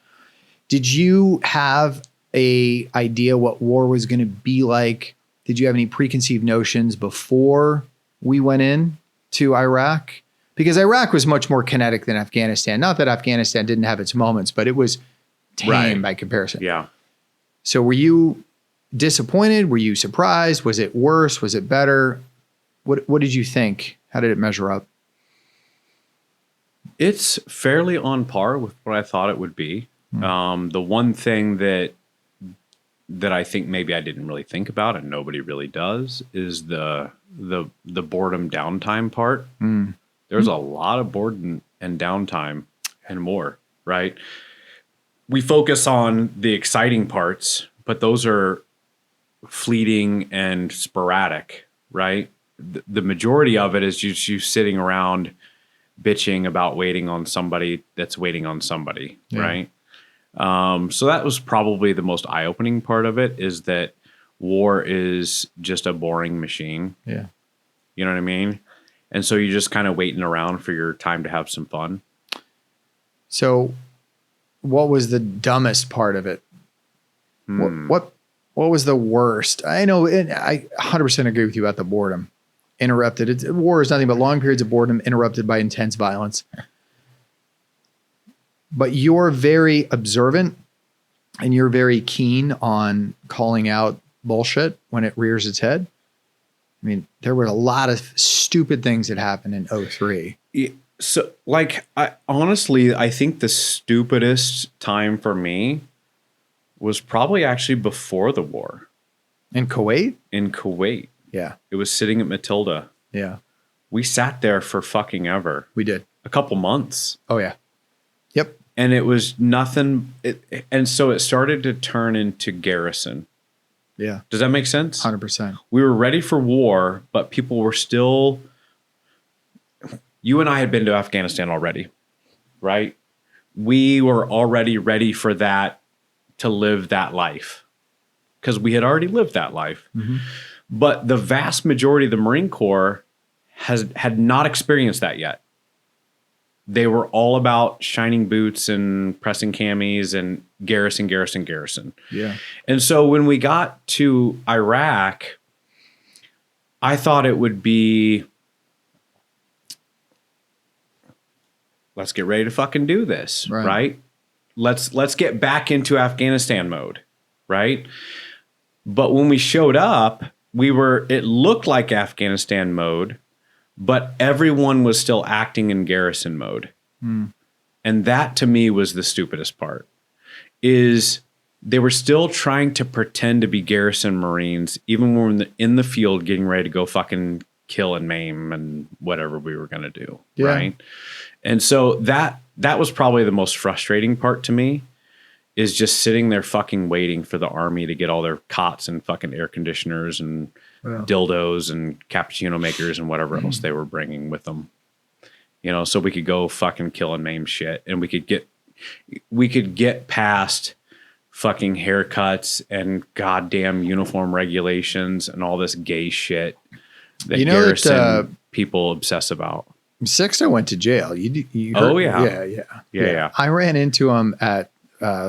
Did you have a idea what war was going to be like? Did you have any preconceived notions before we went in to Iraq? Because Iraq was much more kinetic than Afghanistan. Not that Afghanistan didn't have its moments, but it was tame by comparison.
Yeah.
So were you disappointed? Were you surprised? Was it worse? Was it better? What did you think? How did it measure up?
It's fairly on par with what I thought it would be. The one thing that I think maybe I didn't really think about, and nobody really does, is the boredom downtime part. There's a lot of boredom and downtime and more, right? We focus on the exciting parts, but those are fleeting and sporadic, right? The majority of it is just you sitting around bitching about waiting on somebody that's waiting on somebody, right? So that was probably the most eye-opening part of it, is that war is just a boring machine.
Yeah.
You know what I mean? And so you're just kind of waiting around for your time to have some fun.
So what was the dumbest part of it? What was the worst? I know, and I 100% agree with you about the boredom. Interrupted. War is nothing but long periods of boredom interrupted by intense violence. But you're very observant and you're very keen on calling out bullshit when it rears its head. I mean, there were a lot of stupid things that happened in 2003.
So, like, I think the stupidest time for me was probably actually before the war.
In Kuwait?
In Kuwait.
Yeah.
It was sitting at Matilda.
Yeah.
We sat there for fucking ever.
We did.
A couple months.
Oh, yeah. Yep.
And it was nothing. And so it started to turn into garrison.
Yeah.
Does that make sense?
100%.
We were ready for war, but people were still. You and I had been to Afghanistan already, right? We were already ready for that, to live that life, because we had already lived that life. But the vast majority of the Marine Corps had not experienced that yet. They were all about shining boots and pressing camis and garrison.
Yeah.
And so when we got to Iraq, I thought it would be, let's get ready to fucking do this, right? Let's get back into Afghanistan mode, right? But when we showed up, it looked like Afghanistan mode, but everyone was still acting in garrison mode. And that to me was the stupidest part, is they were still trying to pretend to be garrison Marines, even when we're in the field getting ready to go fucking kill and maim and whatever we were going to do.
Yeah.
Right. And so that was probably the most frustrating part to me, is just sitting there fucking waiting for the army to get all their cots and fucking air conditioners and dildos and cappuccino makers and whatever else they were bringing with them, you know, so we could go fucking kill and maim shit. And we could get past fucking haircuts and goddamn uniform regulations and all this gay shit that garrison people obsess about.
Sixto went to jail. You heard,
oh yeah. Yeah.
I ran into him at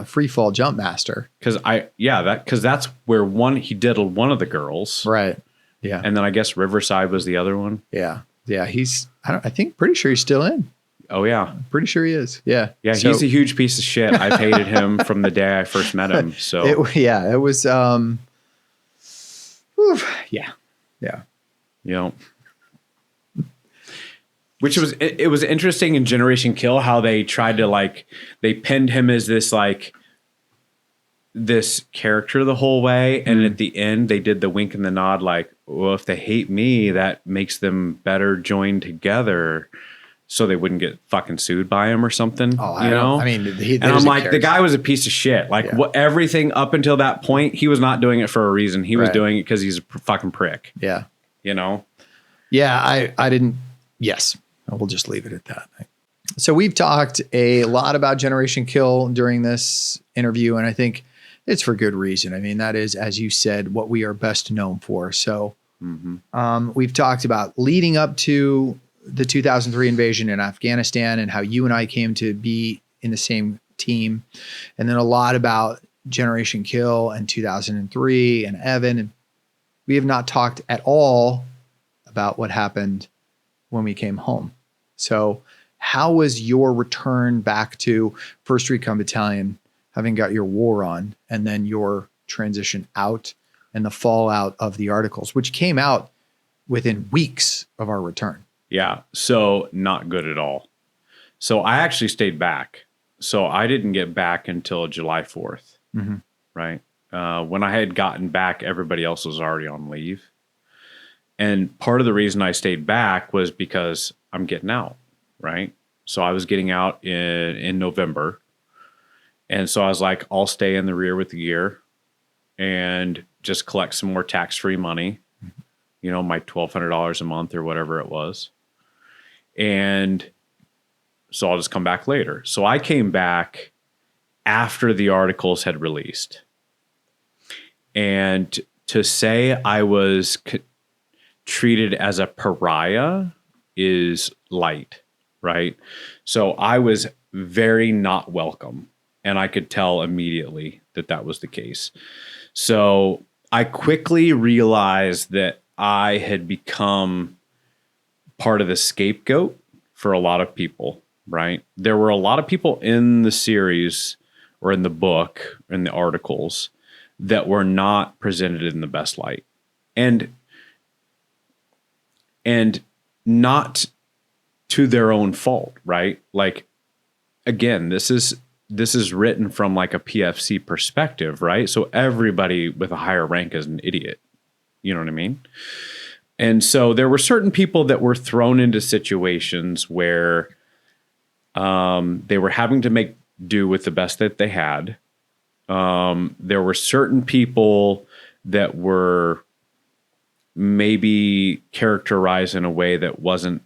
Free Fall Jump Master.
Because that's where he diddled one of the girls.
Right. Yeah.
And then I guess Riverside was the other one.
Yeah. Yeah. He's, I think, pretty sure he's still in.
Oh yeah.
Pretty sure he is. Yeah.
Yeah.
So
He's a huge piece of shit. I've hated him from the day I first met him. So
it was, whew, yeah.
you know, which was, it was interesting in Generation Kill, how they tried to like, they pinned him as this, like this character the whole way. And at the end they did the wink and the nod, like, well, if they hate me, that makes them better joined together, so they wouldn't get fucking sued by him or something.
Oh,
you know?
I mean,
and I'm like, the guy was a piece of shit. Like,
Yeah.
what, everything up until that point, he was not doing it for a reason. He was
Right.
doing it because he's a fucking prick.
Yeah.
You know?
Yeah. I didn't. Yes. We'll just leave it at that. So we've talked a lot about Generation Kill during this interview, and I think it's for good reason. I mean, that is, as you said, what we are best known for. So we've talked about leading up to the 2003 invasion in Afghanistan and how you and I came to be in the same team. And then a lot about Generation Kill and 2003 and Evan. And we have not talked at all about what happened when we came home. So how was your return back to 1st Recon Battalion, having got your war on, and then your transition out and the fallout of the articles, which came out within weeks of our return?
Yeah. So not good at all. So I actually stayed back. So I didn't get back until July 4th. Right. When I had gotten back, everybody else was already on leave. And part of the reason I stayed back was because I'm getting out. Right. So I was getting out in November. And so I was like, I'll stay in the rear with the gear and just collect some more tax-free money, you know, my $1,200 a month or whatever it was. And so I'll just come back later. So I came back after the articles had released. And to say I was treated as a pariah is light, right? So I was very not welcome. And I could tell immediately that that was the case. So I quickly realized that I had become part of the scapegoat for a lot of people, right? There were a lot of people in the series or in the book, in the articles, that were not presented in the best light. And not to their own fault, right? Like, again, this is written from like a PFC perspective, right? So everybody with a higher rank is an idiot. You know what I mean? And so there were certain people that were thrown into situations where they were having to make do with the best that they had. There were certain people that were maybe characterized in a way that wasn't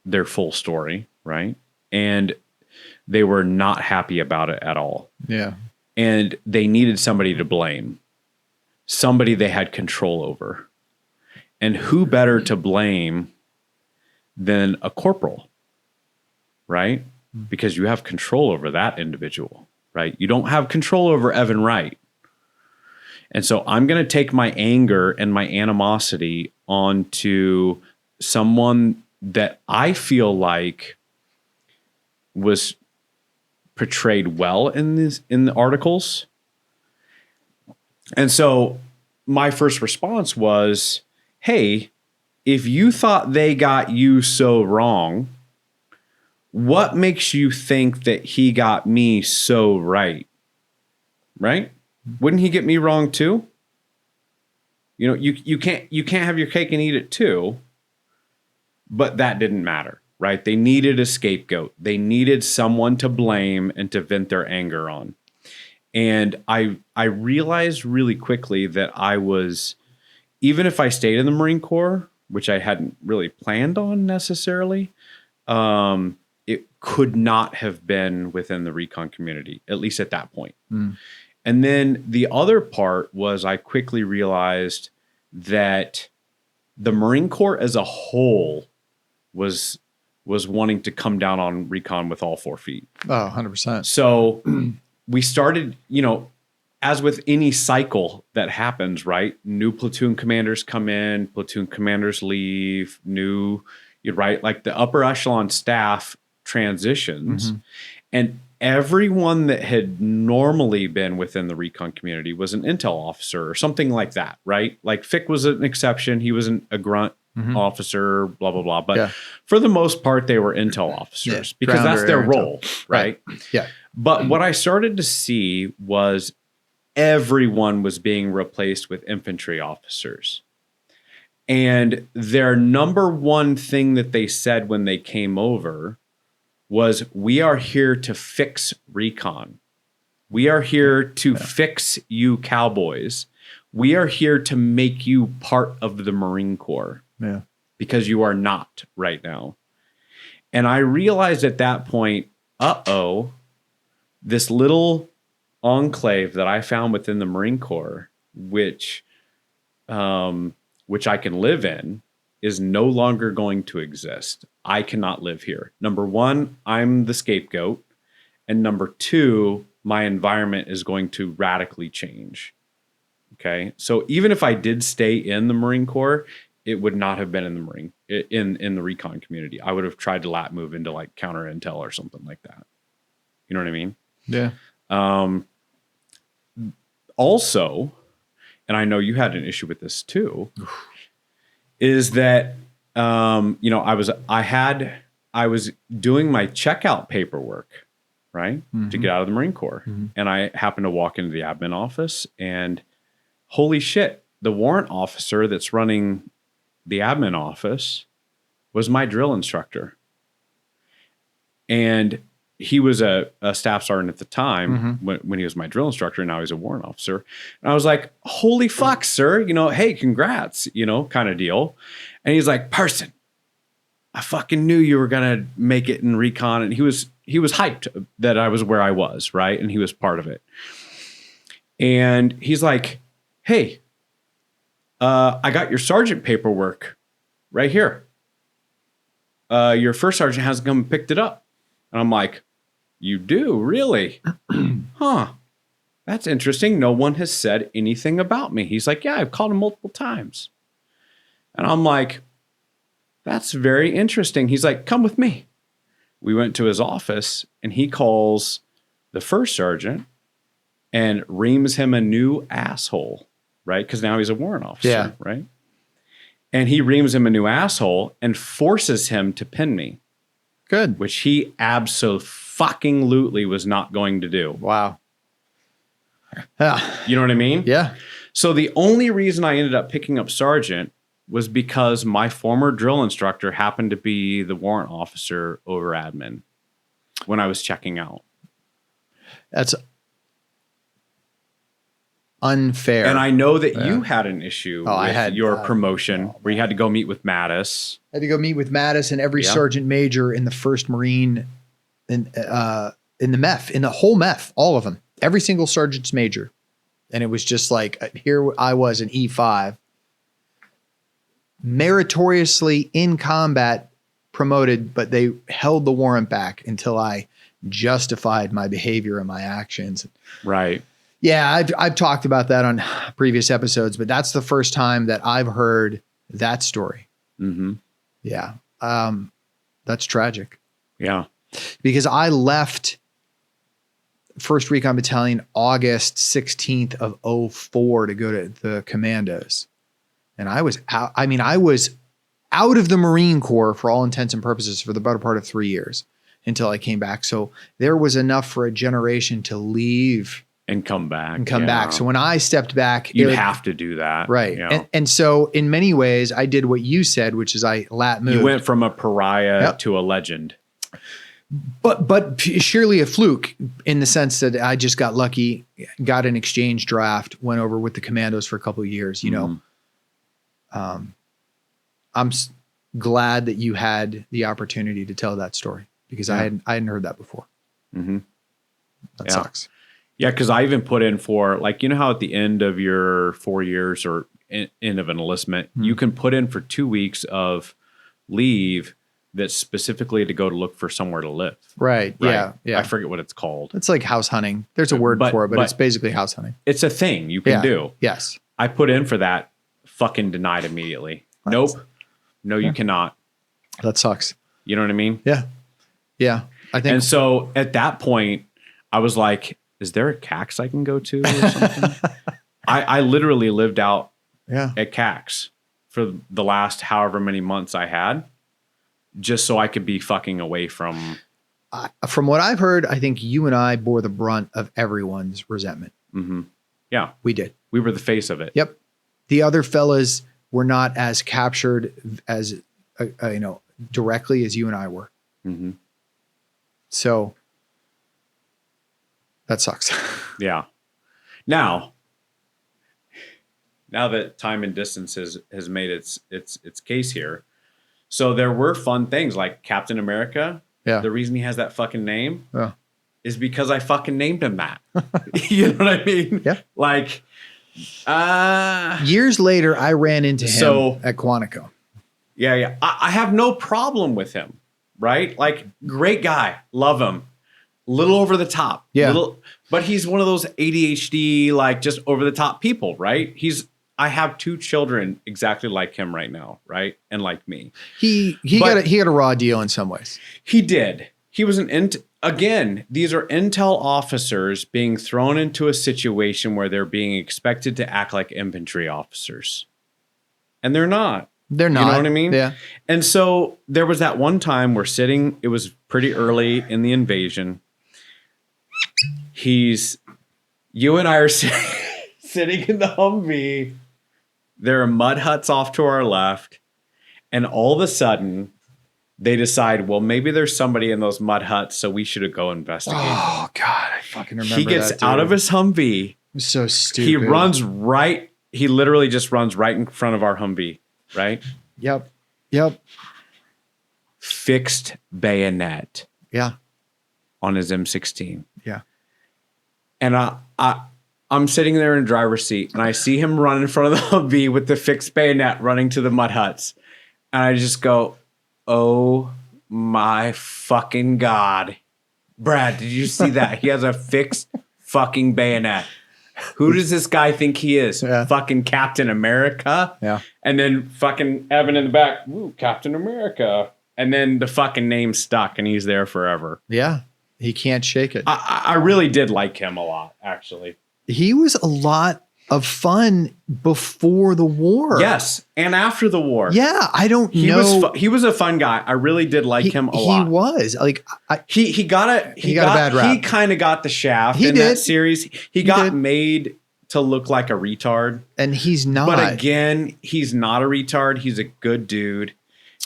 their full story, right? And they were not happy about it at all.
Yeah.
And they needed somebody to blame, somebody they had control over. And who better to blame than a corporal, right? Because you have control over that individual, right? You don't have control over Evan Wright. And so I'm going to take my anger and my animosity onto someone that I feel like was portrayed well in the articles. And so my first response was, hey, if you thought they got you so wrong, what makes you think that he got me so right? Right? Wouldn't he get me wrong too? You know, you can't have your cake and eat it too. But that didn't matter, right? They needed a scapegoat. They needed someone to blame and to vent their anger on. And I realized really quickly that I was, even if I stayed in the Marine Corps, which I hadn't really planned on necessarily, it could not have been within the recon community, at least at that point. And then the other part was I quickly realized that the Marine Corps as a whole was wanting to come down on recon with all 4 feet.
Oh, 100%.
So we started, you know, as with any cycle that happens, right? New platoon commanders come in, platoon commanders leave, right? Like the upper echelon staff transitions, and everyone that had normally been within the recon community was an intel officer or something like that, right? Like Fick was an exception. He wasn't a grunt officer, blah, blah, blah. But for the most part, they were intel officers because
Grounder,
that's their
air
role, right?
Yeah.
But what I started to see was everyone was being replaced with infantry officers. And their number one thing that they said when they came over was, we are here to fix recon. We are here to fix you cowboys. We are here to make you part of the Marine Corps.
Yeah.
Because you are not right now. And I realized at that point, this little enclave that I found within the Marine Corps, which I can live in, is no longer going to exist. I cannot live here. Number one, I'm the scapegoat. And number two, my environment is going to radically change. Okay. So even if I did stay in the Marine Corps, it would not have been in the recon community. I would have tried to lat move into like counter intel or something like that. You know what I mean? Yeah. Also, and I know you had an issue with this too, is that I was doing my checkout paperwork, right, to get out of the Marine Corps, and I happened to walk into the admin office, and holy shit, the warrant officer that's running the admin office was my drill instructor, and he was a staff sergeant at the time when he was my drill instructor, and now he's a warrant officer. And I was like, holy fuck, sir, hey, congrats, kind of deal. And he's like, Person, I fucking knew you were going to make it in recon. And he was hyped that I was where I was, right? And he was part of it. And he's like, hey, I got your sergeant paperwork right here. Your first sergeant hasn't come and picked it up. And I'm like, you do? Really? Huh. That's interesting. No one has said anything about me. He's like, yeah, I've called him multiple times. And I'm like, that's very interesting. He's like, come with me. We went to his office, and he calls the first sergeant and reams him a new asshole, right? Because now he's a warrant officer, right? And he reams him a new asshole and forces him to pin me.
Good.
Which he absolutely was not going to do.
Wow. Yeah.
You know what I mean?
Yeah.
So the only reason I ended up picking up sergeant was because my former drill instructor happened to be the warrant officer over admin when I was checking out.
That's unfair.
And I know that you had an issue with your promotion where you had to go meet with Mattis.
I had to go meet with Mattis and every sergeant major in the 1st Marine in the MEF, in the whole MEF, all of them, every single sergeant's major. And it was just like, here I was in E5, meritoriously in combat promoted, but they held the warrant back until I justified my behavior and my actions.
Right.
Yeah, I've talked about that on previous episodes, but that's the first time that I've heard that story. Yeah. That's tragic.
Yeah.
Because I left 1st Recon Battalion August 16th of 04 to go to the Commandos. And I was out. I mean, I was out of the Marine Corps for all intents and purposes for the better part of 3 years until I came back. So there was enough for a generation to leave
and come back.
So when I stepped back,
you'd have to do that.
Right. And so in many ways I did what you said, which is I lat moved.
You went from a pariah to a legend.
But surely a fluke in the sense that I just got lucky, got an exchange draft, went over with the Commandos for a couple of years, I'm glad that you had the opportunity to tell that story because I hadn't heard that before. That sucks.
Yeah, because I even put in for, like, how at the end of your 4 years or end of an enlistment, you can put in for 2 weeks of leave that's specifically to go to look for somewhere to live.
Right. Yeah.
I forget what it's called.
It's like house hunting. There's a word for it, but it's basically house hunting.
It's a thing you can do.
Yes.
I put in for that, fucking denied immediately. Nope. No, you cannot.
That sucks.
You know what I mean?
Yeah. Yeah. I think
And so at that point, I was like, is there a CAX I can go to or something? I literally lived out at CAX for the last however many months I had, just so I could be fucking away from.
From what I've heard, I think you and I bore the brunt of everyone's resentment.
Mm-hmm. Yeah.
We did.
We were the face of it.
Yep. The other fellas were not as captured as, directly as you and I were.
Mm-hmm.
So that sucks.
Yeah. Now that time and distance has made its case here. So there were fun things like Captain America.
Yeah.
The reason he has that fucking name
Yeah.
is because I fucking named him that. You know what I mean?
Yeah.
Like,
years later, I ran into him at Quantico.
Yeah. I have no problem with him, right? Like, great guy. Love him. Little over the top.
Yeah.
But he's one of those ADHD, like, just over the top people, right? I have 2 children exactly like him right now, right? And like me.
He got a raw deal in some ways.
He did. He was again, these are intel officers being thrown into a situation where they're being expected to act like infantry officers. And they're not.
They're not.
You know what I mean?
Yeah.
And so there was that one time it was pretty early in the invasion. You and I are sitting in the Humvee. There are mud huts off to our left. And all of a sudden, they decide, well, maybe there's somebody in those mud huts, so we should go investigate.
Oh, God. I fucking remember
He gets
that,
out of his Humvee.
It was so stupid.
He literally just runs right in front of our Humvee, right?
Yep.
Fixed bayonet.
Yeah.
On his M16.
Yeah.
And I'm sitting there in the driver's seat, and I see him run in front of the Humvee with the fixed bayonet running to the mud huts. And I just go, oh my fucking God. Brad, did you see that? He has a fixed fucking bayonet. Who does this guy think he is?
Yeah.
Fucking Captain America?
Yeah.
And then fucking Evan in the back, ooh, Captain America. And then the fucking name stuck, and he's there forever.
Yeah. He can't shake it.
I really did like him a lot, actually.
He was a lot of fun before the war.
Yes, and after the war.
Yeah, I don't know.
He was a fun guy. I really did like him a lot.
He was like
he got a
bad rap.
He kind of got the shaft
He
in
did.
that series. He got made to look like a retard,
and he's not.
But again, he's not a retard. He's a good dude.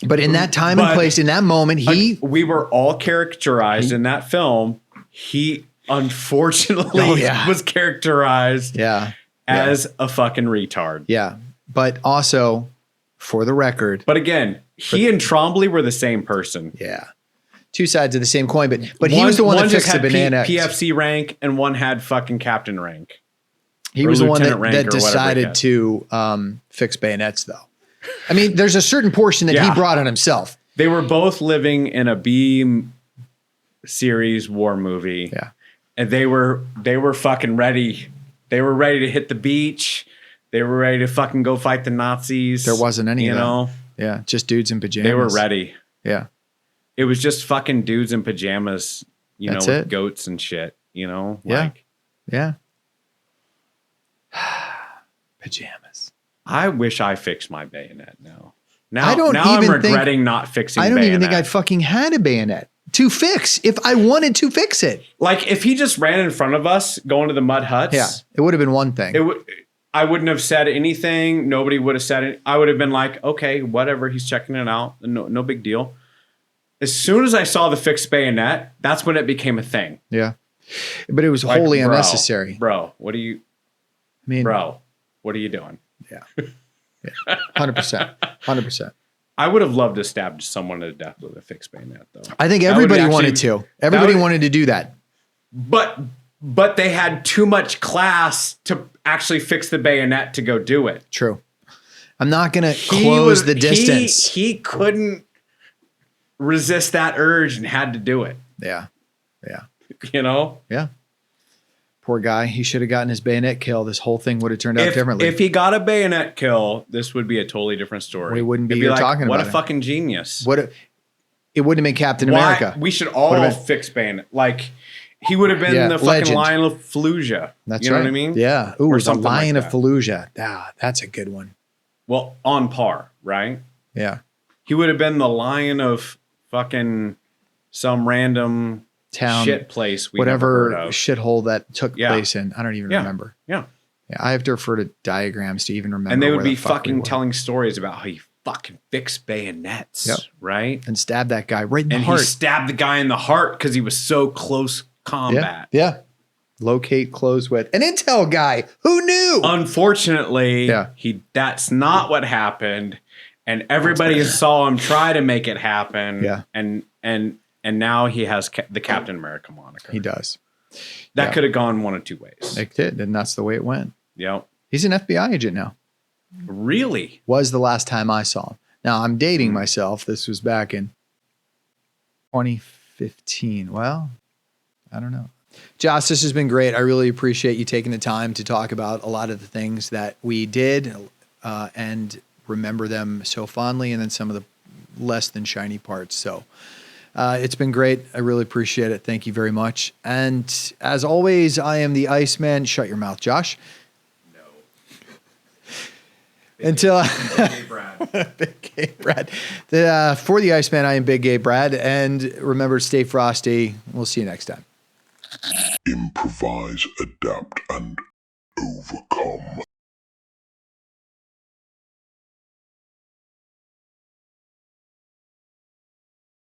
But in that time and place, in that moment,
we were all characterized in that film. He unfortunately was characterized as a fucking retard.
Yeah. But also, for the record.
But again, he and Trombley were the same person.
Yeah. 2 sides of the same coin. But he was the one that fixed the banana.
PFC rank, and one had fucking captain rank.
He was the one that decided to fix bayonets, though. I mean, there's a certain portion that he brought on himself.
They were both living in a B series war movie.
Yeah.
And they were fucking ready. They were ready to hit the beach. They were ready to fucking go fight the Nazis.
There wasn't any of that.
You know?
Yeah, just dudes in pajamas.
They were ready.
Yeah.
It was just fucking dudes in pajamas, with goats and shit,
Yeah. Yeah. Pajamas.
I wish I fixed my bayonet now.
I'm
regretting not fixing
I don't
bayonet.
even think I fucking had a bayonet to fix if I wanted to fix it.
Like, if he just ran in front of us going to the mud huts.
Yeah, it would have been one thing.
I wouldn't have said anything. Nobody would have said it. I would have been like, okay, whatever. He's checking it out. No big deal. As soon as I saw the fixed bayonet, that's when it became a thing.
Yeah. But it was wholly unnecessary.
Bro, what are you doing?
Yeah. 100%. 100%.
I would have loved to stab someone to death with a fixed bayonet, though.
I think everybody wanted to. Everybody wanted to do that.
But they had too much class to actually fix the bayonet to go do it.
True. I'm not going to close the distance.
He couldn't resist that urge and had to do it.
Yeah. Yeah.
Yeah.
Poor guy. He should have gotten his bayonet kill. This whole thing would have turned out differently.
If he got a bayonet kill, this would be a totally different story.
We wouldn't be here talking about it.
What a fucking genius.
It it wouldn't have been Captain
Why?
America.
We should all
Would've been-
fix bayonet. Like, he would have been
Yeah,
the fucking
legend.
Lion of Fallujah.
That's
you know
right.
what I mean?
Yeah. Ooh,
Or
the
something like
Lion of
that.
Fallujah. Ah, that's a good one.
Well, on par, right?
Yeah.
He would have been the Lion of fucking some random
Town,
shit place we
whatever
never heard of.
shithole that took
Yeah.
place in. I don't even
Yeah.
remember.
Yeah.
Yeah, I have to refer to diagrams to even remember.
And they
where
would
the
be
fuck we
fucking
were.
telling stories about how he fucking fixed bayonets,
Yep.
right?
and stab that guy right in the
And
heart.
he stabbed the guy in the heart because he was so close combat.
Yeah. Locate, close with an intel guy. Who knew?
Unfortunately,
Yeah.
that's not what happened. And everybody saw him try to make it happen.
Yeah.
And now he has the Captain America moniker.
He does.
That
Yeah.
could have gone one of two ways.
It did, and that's the way it went.
Yep.
He's an FBI agent now.
Really?
Was the last time I saw him. Now I'm dating myself. This was back in 2015. Well, I don't know. Josh, this has been great. I really appreciate you taking the time to talk about a lot of the things that we did and remember them so fondly, and then some of the less than shiny parts. So it's been great. I really appreciate it. Thank you very much. And as always, I am the Iceman. Shut your mouth, Josh. Until Big Gay Brad. For the Iceman, I am Big Gay Brad. And remember, stay frosty. We'll see you next time.
Improvise, adapt, and overcome.